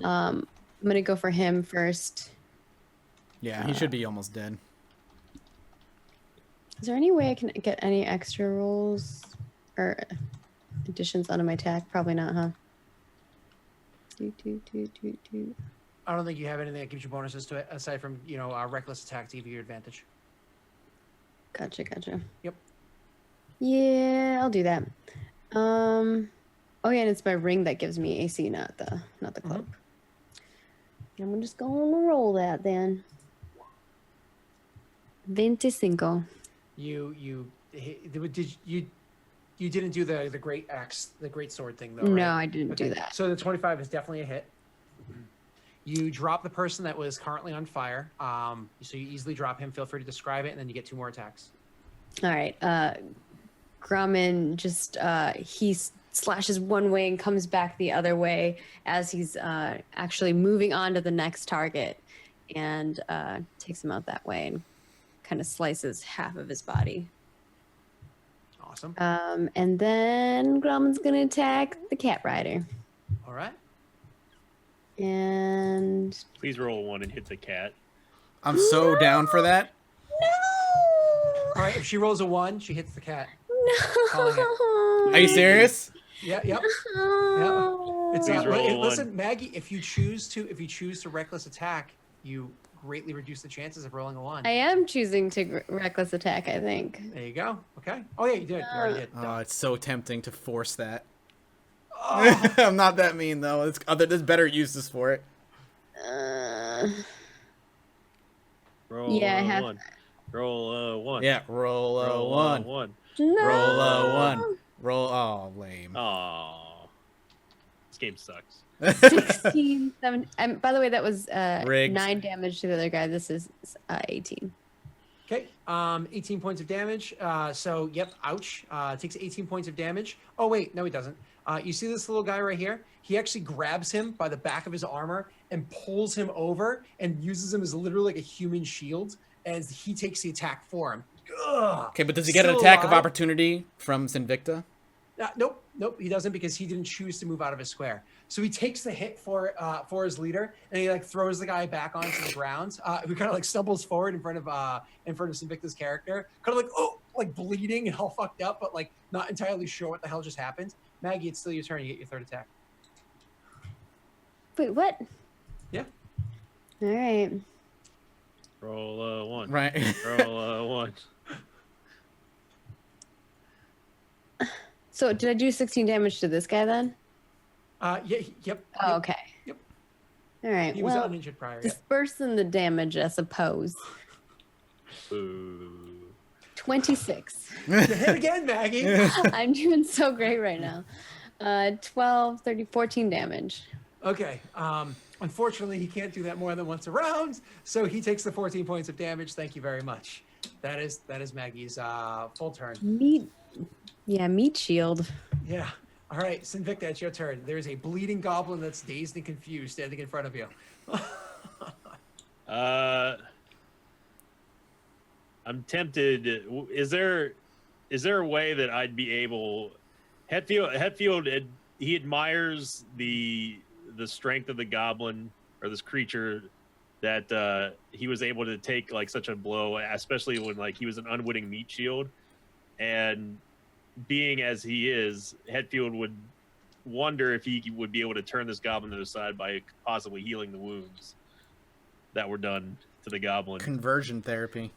I'm gonna go for him first. Yeah, he should be almost dead. Is there any way I can get any extra rolls or additions onto my attack? Probably not, huh? I don't think you have anything that gives you bonuses to it aside from, reckless attack to give you your advantage. Gotcha. Yep. Yeah, I'll do that. Oh yeah, and it's my ring that gives me AC, not the cloak. I'm just going to roll that then. 25. You didn't do the great axe, the great sword thing though. No, right? I didn't do that. So the 25 is definitely a hit. You drop the person that was currently on fire. So you easily drop him. Feel free to describe it, and then you get 2 more attacks. All right. Grumman just he slashes one way and comes back the other way as he's actually moving on to the next target, and takes him out that way and kind of slices half of his body. Awesome. And then Grumman's gonna attack the cat rider. All right. And Please roll 1 and hit the cat. I'm so down for that. All right. If she rolls a 1, she hits the cat. no. Are you serious? Yeah. Yep. No. It's Please roll a 1. listen, Maggie. If you choose to reckless attack, you greatly reduce the chances of rolling a 1. I am choosing to reckless attack, I think. There you go. Okay. Oh yeah, you did. You already did. Oh, it's so tempting to force that. Oh. I'm not that mean though. There's better uses for it. Roll Yeah, I have- 1. Roll 1. Yeah, roll a Roll 1. 1. No. Roll a 1. Roll. Oh, lame. Aw. This game sucks. 16, 7. By the way, that was Rigged. 9 damage to the other guy. This is 18. Okay. 18 points of damage. So yep. Ouch. Takes 18 points of damage. Oh wait, no, he doesn't. You see this little guy right here? He actually grabs him by the back of his armor and pulls him over and uses him as literally like a human shield. And he takes the attack for him. Ugh. Okay, but does he get an Still attack of alive? opportunity from Sinvicta? Nope, he doesn't because he didn't choose to move out of his square. So he takes the hit for his leader, and he like throws the guy back onto the ground. Who kind of like stumbles forward in front of Sinvicta's character, kind of like like bleeding and all fucked up, but like not entirely sure what the hell just happened. Maggie, it's still your turn. You get your third attack. Wait, what? Yeah. All right. Roll 1. Right. Roll 1. So did I do 16 damage to this guy then? Yeah. Yep. Oh, yep. okay. Yep. All right. He was Well, uninjured prior. Yeah. dispersing the damage, I suppose. Boo. 26. You hit again, Maggie. I'm doing so great right now. 12, 30, 14 damage. Okay. Unfortunately, he can't do that more than once a round, so he takes the 14 points of damage. Thank you very much. That is Maggie's full turn. Meat shield. Yeah. All right, Sinvicta, it's your turn. There's a bleeding goblin that's dazed and confused standing in front of you. I'm tempted. Is there a way that I'd be able? Hetfield, he admires the strength of the goblin or this creature that he was able to take like such a blow, especially when like he was an unwitting meat shield, and being as he is, Hetfield would wonder if he would be able to turn this goblin to the side by possibly healing the wounds that were done to the goblin. Conversion therapy.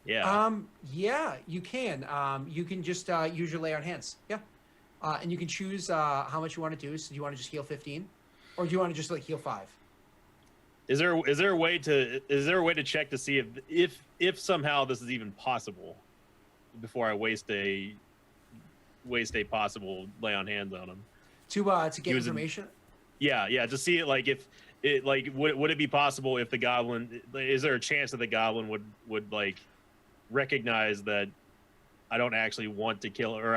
Yeah. Yeah, you can. You can just use your lay on hands. Yeah. And you can choose how much you want to do. So do you want to just heal 15? Or do you want to just like heal 5? Is there a way to check to see if somehow this is even possible before I waste a possible lay on hands on him? To get information? Yeah, to see it, like if it like would it be possible if the goblin, is there a chance that the goblin would like recognize that I don't actually want to kill, or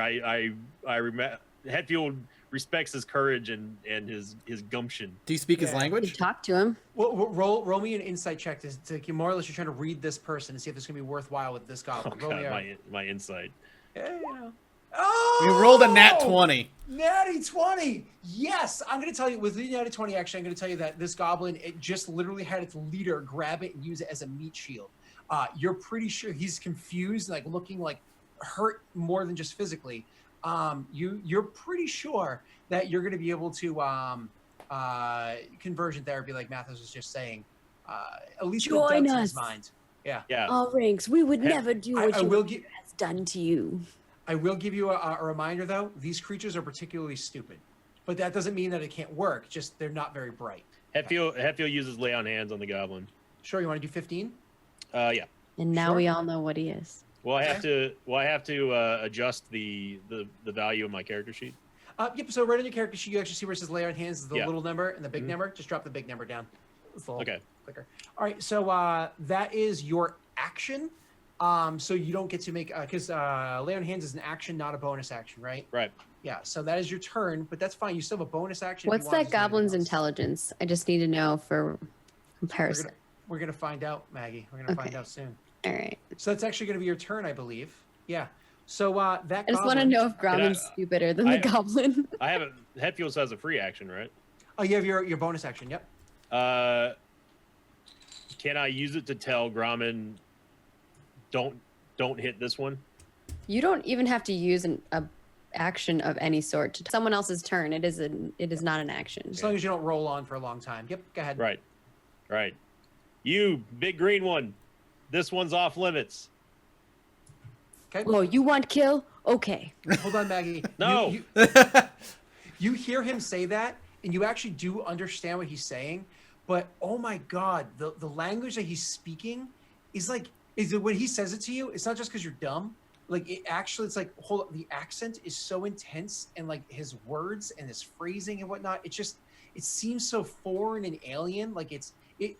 Hetfield respects his courage and his gumption. Do you speak his You language? talk to him. Well, roll me an insight check to more or less you're trying to read this person and see if it's going to be worthwhile with this goblin. Oh, Roll me God, my insight. Yeah, you know. Oh! We rolled a nat 20. Natty 20. Yes, I'm going to tell you with the natty 20. Actually, I'm going to tell you that this goblin, it just literally had its leader grab it and use it as a meat shield. You're pretty sure he's confused, like looking like hurt more than just physically. You're pretty sure that you're going to be able to conversion therapy, like Mathis was just saying. At least put Join doubts in us. his mind. Yeah. All ranks. We would never do what your leader has done to you. I will give you a reminder, though. These creatures are particularly stupid, but that doesn't mean that it can't work. Just they're not very bright. Hetfield uses lay on hands on the goblin. Sure, you want to do 15? Yeah. And now we all know what he is. Well, I have to adjust the value of my character sheet. Yep. So right on your character sheet, you actually see where it says lay on hands is the little number and the big Mhm. number. Just drop the big number down. It's the little Okay. clicker. All right. So that is your action. So you don't get to make because lay on hands is an action, not a bonus action, right? Right. Yeah. So that is your turn, but that's fine. You still have a bonus action. if you What's want to that just do anything goblin's else. intelligence? I just need to know for comparison. We're gonna find out, Maggie. We're gonna find Okay. out soon. All right. So that's actually gonna be your turn, I believe. Yeah. So that I just want to goblin- know if Gromlin's stupider than the goblin. I haven't. Hetfield has a free action, right? Oh, you have your bonus action. Yep. Can I use it to tell Gromlin, don't hit this one? You don't even have to use a action of any sort to someone else's turn. It is not an action. As long as you don't roll on for a long time. Yep. Go ahead. Right. You big green one. This one's off limits. Okay. Oh, you want kill? Okay. Hold on, Maggie. No. You hear him say that, and you actually do understand what he's saying. But oh my God, the language that he's speaking is like, when he says it to you, it's not just because you're dumb. Like it's like, hold up, the accent is so intense, and like his words and his phrasing and whatnot, it seems so foreign and alien. Like it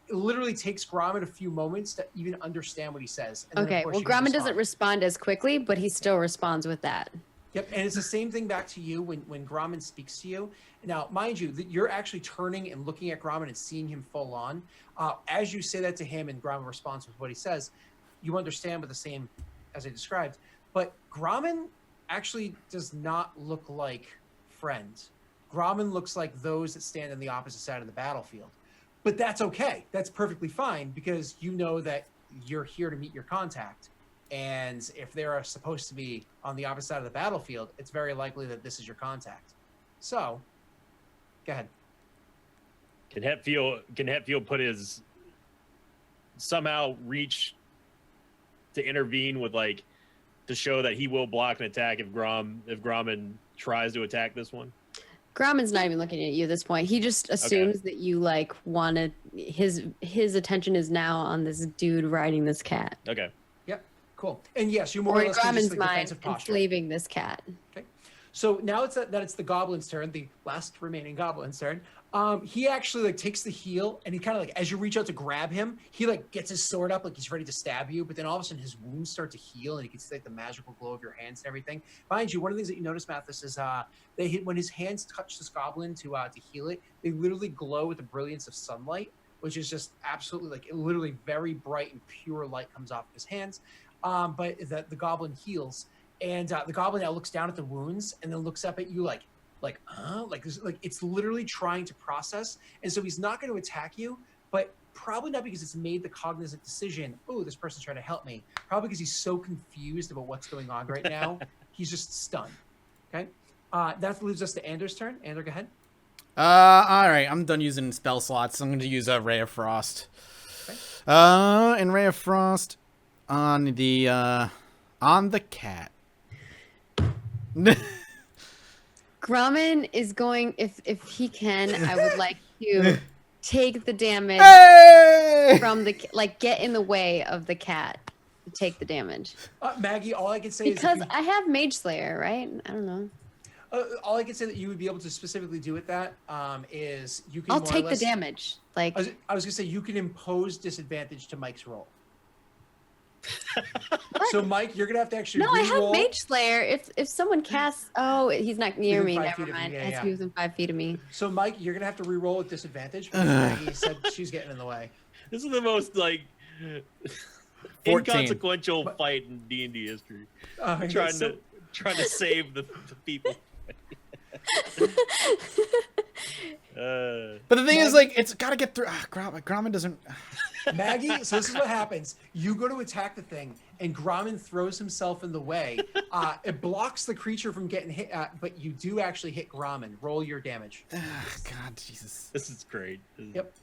literally takes Gromit a few moments to even understand what he says. And then, of Okay. course, Well, you can Gromit doesn't respond as quickly, but he still responds with that. Yep, and it's the same thing back to you when Gromit speaks to you. Now, mind you, that you're actually turning and looking at Gromit and seeing him full on. As you say that to him and Gromit responds with what he says, you understand with the same as I described. But Gromit actually does not look like friends. Gromit looks like those that stand on the opposite side of the battlefield. But that's okay. That's perfectly fine because you know that you're here to meet your contact. And if they're supposed to be on the opposite side of the battlefield, it's very likely that this is your contact. So, go ahead. Can Hetfield put his somehow reach to intervene with like to show that he will block an attack if Grommen tries to attack this one? Grommen's not even looking at you at this point. He just assumes that you like want to. His attention is now on this dude riding this cat. Okay. Yep. Cool. And yes, you're more Or or in less just Grommen's like mind, defensive posture. enslaving this cat. Okay. So now it's that it's the goblin's turn, the last remaining goblin's turn. He actually like takes the heel and he kind of like, as you reach out to grab him, he like gets his sword up like he's ready to stab you, but then all of a sudden his wounds start to heal and you can see like the magical glow of your hands and everything. Mind you, one of the things that you notice, Mathis, is they hit when his hands touch this goblin to heal it, they literally glow with the brilliance of sunlight, which is just absolutely like literally very bright and pure light comes off his hands. But the goblin heals. And the goblin now looks down at the wounds and then looks up at you like it's literally trying to process. And so he's not going to attack you, but probably not because it's made the cognizant decision, oh, this person's trying to help me. Probably because he's so confused about what's going on right now. He's just stunned. Okay. That leaves us to Anders' turn. Ander, go ahead. All right. I'm done using spell slots. I'm going to use a Ray of Frost. Okay. And Ray of Frost on the cat. Grommen is going, if he can, I would like to take the damage from the, like, get in the way of the cat to take the damage. Maggie, all I can say is because I have Mage Slayer, right? I don't know. All I can say that you would be able to specifically do with that is you can. I'll more or take less, the damage. Like I was gonna say, you can impose disadvantage to Mike's roll. So Mike, you're gonna have to actually. No, I have re-roll. Mage Slayer. If someone casts, oh, he's not near Within me. 5 feet Never of mind. you, It yeah, has to be within 5 feet of me. So Mike, you're gonna have to re-roll with disadvantage because Maggie said she's getting in the way. This is the most like 14. inconsequential fight in D&D history. Trying to save the people. But the thing is, like, it's got to get through. Grommen doesn't. Maggie, so this is what happens. You go to attack the thing, and Grommen throws himself in the way. It blocks the creature from getting hit, but you do actually hit Grommen. Roll your damage. God, Jesus. This is great. Yep.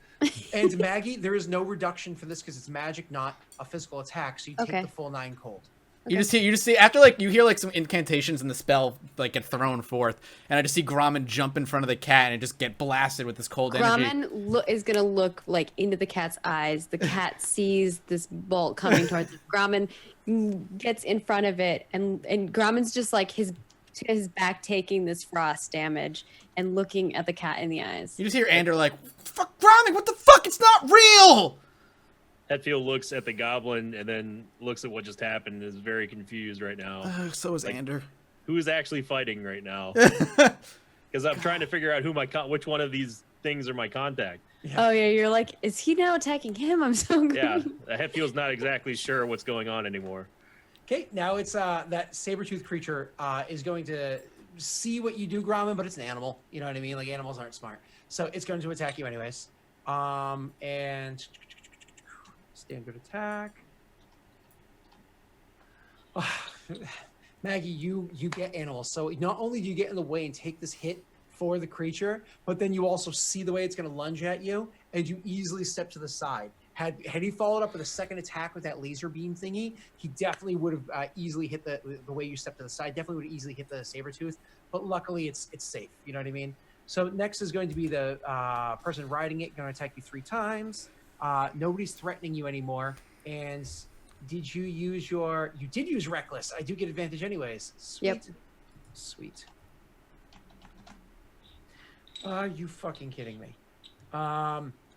And Maggie, there is no reduction for this because it's magic, not a physical attack. So you take the full 9 cold. You just see after like you hear like some incantations in the spell like get thrown forth, and I just see Grommen jump in front of the cat and just get blasted with this cold energy. Grommen is gonna look like into the cat's eyes. The cat sees this bolt coming towards it. Grommen gets in front of it, and Grommen's just like his back taking this frost damage and looking at the cat in the eyes. You just hear Ander like, "Fuck Grommen, what the fuck? It's not real!" Hetfield looks at the goblin and then looks at what just happened and is very confused right now. So is Like, Ander. Who's actually fighting right now? Because I'm trying to figure out which one of these things are my contact. Yeah. Oh yeah, you're like, is he now attacking him? I'm so Yeah, Hetfield's not exactly sure what's going on anymore. Okay, now it's that saber-toothed creature is going to see what you do, Grommen, but it's an animal. You know what I mean? Like, animals aren't smart. So it's going to attack you anyways. And standard attack. Maggie, you get animals. So not only do you get in the way and take this hit for the creature, but then you also see the way it's going to lunge at you, and you easily step to the side. Had he followed up with a second attack with that laser beam thingy, he definitely would have easily hit the way you stepped to the side. Definitely would have easily hit the saber tooth, but luckily it's safe. You know what I mean? So next is going to be the person riding it, going to attack you 3 times. Nobody's threatening you anymore. And did you use your... You did use Reckless. I do get advantage anyways. Sweet. Yep. Sweet. Are you fucking kidding me?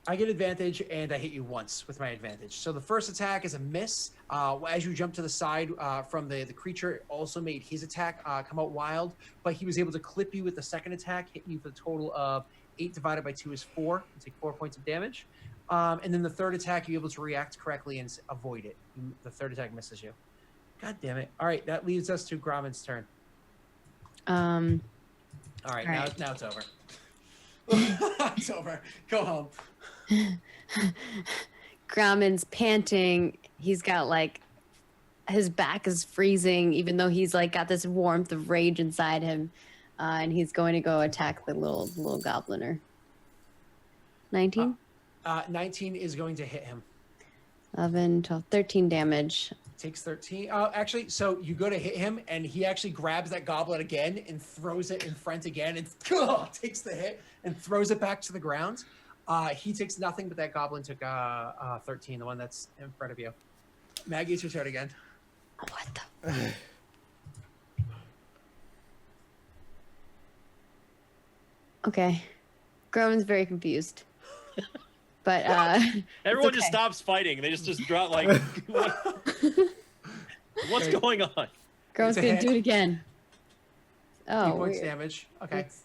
I get advantage, and I hit you once with my advantage. So the first attack is a miss. As you jump to the side from the creature, also made his attack come out wild, but he was able to clip you with the second attack, hitting you for the total of 8 divided by 2 is 4. You take 4 points of damage. And then the third attack, you're able to react correctly and avoid it. The third attack misses you. God damn it. All right, that leads us to Grommen's turn. All right, now it's over. It's over. Go home. Grommen's panting. He's got like his back is freezing, even though he's like got this warmth of rage inside him, and he's going to go attack the little gobliner. 19, 19 is going to hit him. 11, 12, 13 damage. Takes 13. Actually, so you go to hit him, and he actually grabs that goblet again and throws it in front again, and takes the hit and throws it back to the ground. He takes nothing, but that goblin took 13, the one that's in front of you. Maggie, it's your turn again. What the? Okay. Groman's very confused. But Everyone okay. just stops fighting. They just drop like, what's going on? Groman's It's a gonna hit. do it again. 8 Oh, points weird. damage. Okay. It's,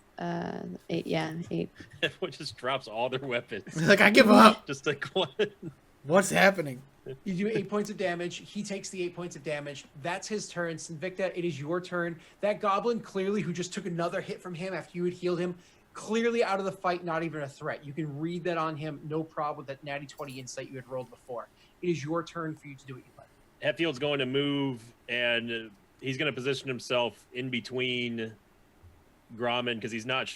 8. Yeah, 8. Everyone just drops all their weapons. Like, I give up. Just like what? What's happening? You do 8 points of damage. He takes the 8 points of damage. That's his turn. Sinvicta, it is your turn. That goblin, clearly, who just took another hit from him after you had healed him, clearly out of the fight, not even a threat. You can read that on him, no problem with that natty 20 insight you had rolled before. It is your turn for you to do what you like. Hetfield's going to move, and he's going to position himself in between Grommen because he's not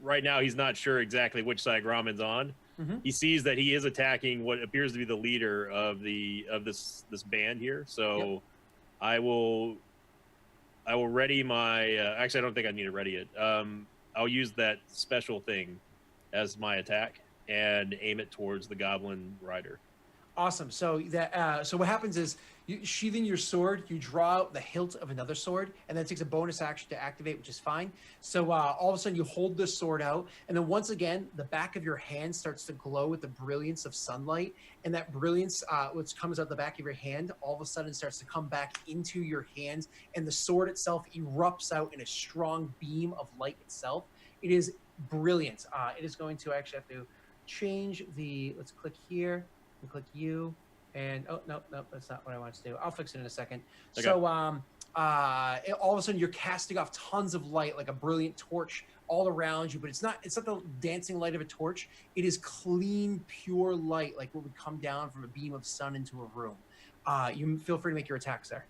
right now. He's not sure exactly which side Grommen's on. Mhm. He sees that he is attacking what appears to be the leader of this band here. So Yep. I will ready my. Actually, I don't think I need to ready it. I'll use that special thing as my attack and aim it towards the goblin rider. Awesome. So that so what happens is, you sheathing your sword, you draw out the hilt of another sword, and then it takes a bonus action to activate, which is fine. So all of a sudden, you hold this sword out, and then once again, the back of your hand starts to glow with the brilliance of sunlight, and that brilliance, which comes out the back of your hand, all of a sudden starts to come back into your hand, and the sword itself erupts out in a strong beam of light itself. It is brilliant. It is going to actually have to change the. Let's click here. And click you, and no, that's not what I want to do. I'll fix it in a second. Okay. So all of a sudden you're casting off tons of light, like a brilliant torch all around you, but it's not the dancing light of a torch. It is clean, pure light, like what would come down from a beam of sun into a room. You feel free to make your attacks there.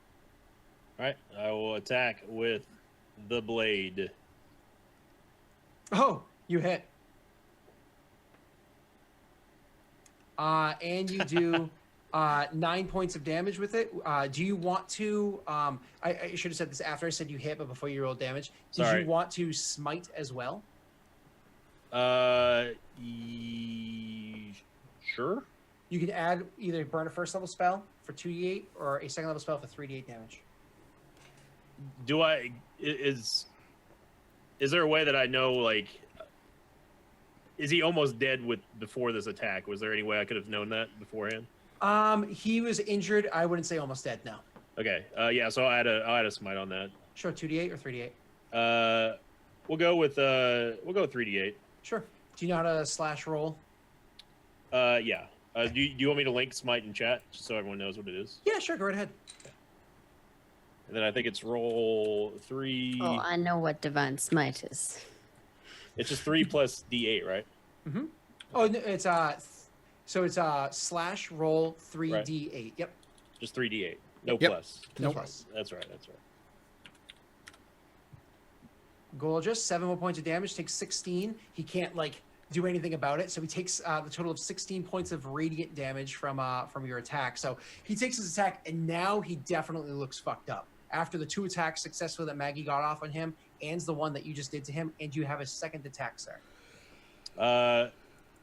All right, I will attack with the blade. Oh, you hit. And you do 9 points of damage with it. Do you want to? I should have said this after I said you hit, but before you roll damage. Did Sorry. you want to smite as well? Sure. You can add either burn a first level spell for 2d8 or a second level spell for 3d8 damage. Do I? Is there a way that I know, like, is he almost dead before this attack? Was there any way I could have known that beforehand? He was injured. I wouldn't say almost dead. No. Okay. Yeah. So I'll add a smite on that. Sure. 2d8 or 3d8. We'll go with 3d8. Sure. Do you know how to slash roll? Yeah. Do you want me to link smite in chat just so everyone knows what it is? Yeah. Sure. Go right ahead. And then I think it's roll 3. Oh, I know what divine smite is. It's just 3 plus d8, right? Mm-hmm. Oh, no, it's so it's slash roll 3d8. Right. Yep. Just 3d8. No Yep. plus. No Nope. plus. That's right. That's right. Gorgeous. 7 more points of damage. Takes 16. He can't do anything about it, so he takes the total of 16 points of radiant damage from your attack. So he takes his attack, and now he definitely looks fucked up. After the 2 attacks successfully that Maggie got off on him, and the one that you just did to him, and you have a second attack, sir.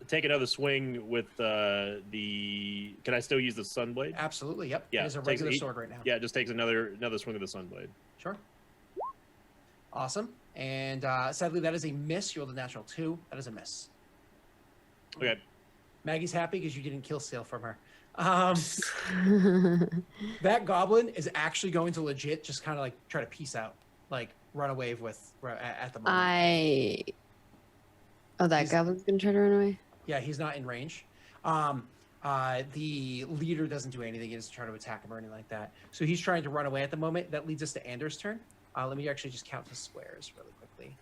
Take another swing with the. Can I still use the Sunblade? Absolutely. Yep. Yeah, It is a takes regular 8 sword right now. Yeah, it just takes another swing with the Sunblade. Sure. Awesome. And sadly, that is a miss. You rolled a natural 2. That is a miss. Okay. Maggie's happy because you didn't kill Steel from her. That goblin is actually going to legit just kind of try to peace out, run away with at the moment. That goblin's gonna try to run away. Yeah, he's not in range. The leader doesn't do anything. He doesn't try to attack him or anything like that. So he's trying to run away at the moment. That leads us to Anders' turn. Let me actually just count his squares really quickly.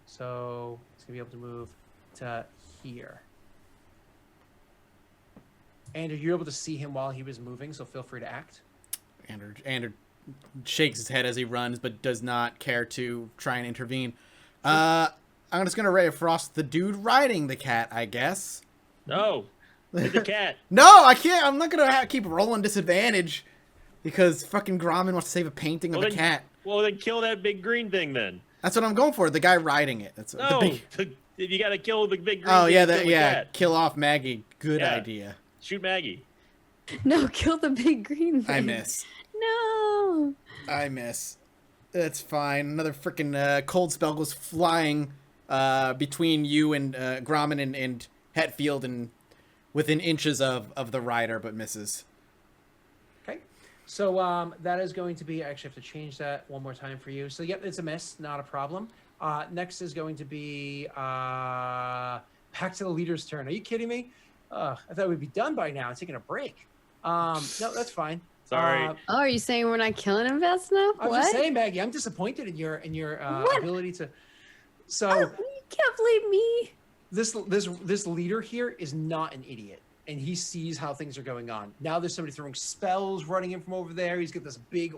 So he's gonna be able to move to here. And you're able to see him while he was moving, so feel free to act. Andrew shakes his head as he runs, but does not care to try and intervene. I'm just gonna Ray of Frost the dude riding the cat, I guess. No, hit the cat. No, I can't. I'm not gonna keep rolling disadvantage because fucking Grommen wants to save a painting of a cat. Well, then kill that big green thing then. That's what I'm going for. The guy riding it. That's No, the big... you got to kill the big green. Oh thing yeah, to kill the cat. kill off Maggie. Good Yeah. idea. Shoot Maggie. No, kill the big green thing. I miss. No. I miss. That's fine. Another freaking cold spell goes flying between you and Grommen and Hetfield and within inches of the rider, but misses. Okay. So that is going to be, I actually have to change that one more time for you. So yep, it's a miss, not a problem. Next is going to be back to the leader's turn. Are you kidding me? I thought we'd be done by now and taking a break. No, that's fine. Sorry. Oh, are you saying we're not killing him fast enough? I'm What? just saying, Maggie, I'm disappointed in your ability to. So Oh, you can't blame me. this leader here is not an idiot, and he sees how things are going on. Now there's somebody throwing spells, running in from over there. He's got this big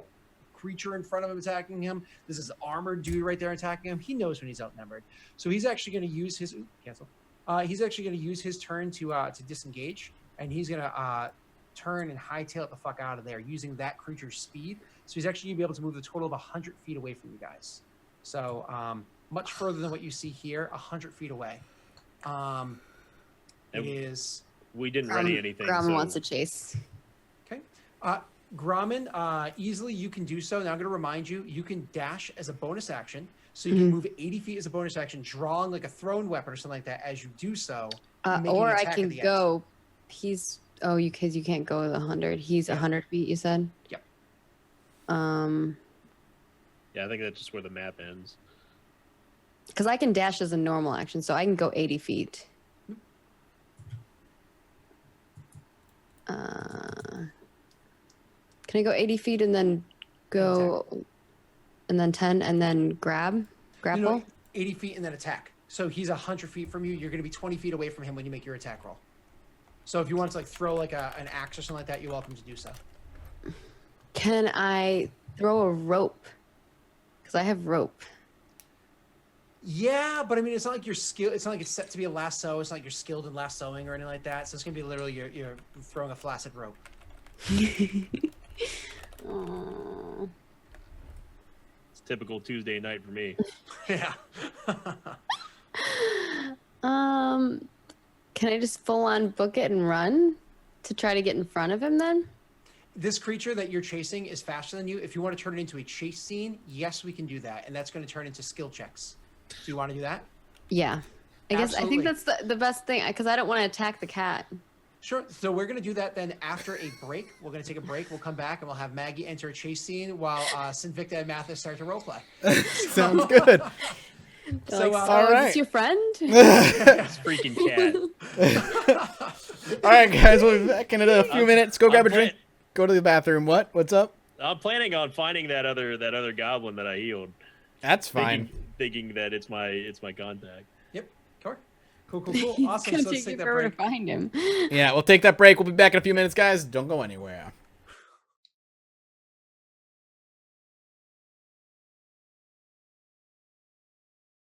creature in front of him attacking him. This is an armored dude right there attacking him. He knows when he's outnumbered, so he's actually going to use his cancel. He's actually going to use his turn to disengage, and he's going to turn and hightail it the fuck out of there using that creature's speed. So he's actually going to be able to move a total of 100 feet away from you guys. So much further than what you see here, 100 feet away. It is. We didn't ready anything. Grommen so... wants to chase. Okay. Grommen, easily you can do so. Now I'm going to remind you, you can dash as a bonus action. So you can move 80 feet as a bonus action, drawing like a thrown weapon or something like that as you do so. making Or an I attack can at the end. go. Because you can't go 100. He's 100 feet, you said? Yep. Yeah, I think that's just where the map ends. Because I can dash as a normal action, so I can go 80 feet. Can I go 80 feet and then go, and then 10 and then grapple? No, 80 feet and then attack. So he's 100 feet from you. You're going to be 20 feet away from him when you make your attack roll. So if you want to like throw like an axe or something like that, you're welcome to do so. Can I throw a rope? Because I have rope. Yeah, but I mean, it's not like you're skilled. It's not like it's set to be a lasso. It's not like you're skilled in lassoing or anything like that. So it's gonna be literally you're throwing a flaccid rope. Aw. It's typical Tuesday night for me. Yeah. Can I just full on book it and run to try to get in front of him then? This creature that you're chasing is faster than you. If you want to turn it into a chase scene, yes, we can do that, and that's going to turn into skill checks. Do you want to do that? Yeah. I Absolutely. think that's the best thing because I don't want to attack the cat. Sure. So we're going to do that then after a break. We're going to take a break. We'll come back and we'll have Maggie enter a chase scene while Sinvicta and Mathis start to roleplay. Sounds good. So, all Is right. this your friend? This freaking cat. All right, guys, we'll be back in a few minutes. Go grab a I'm drink. Go to the bathroom. What's up? I'm planning on finding that other goblin that I healed. That's fine. Thinking that it's my contact. Yep. Cool. Awesome. It's gonna So let's take take you that forever break. to find him. Yeah, we'll take that break. We'll be back in a few minutes, guys. Don't go anywhere.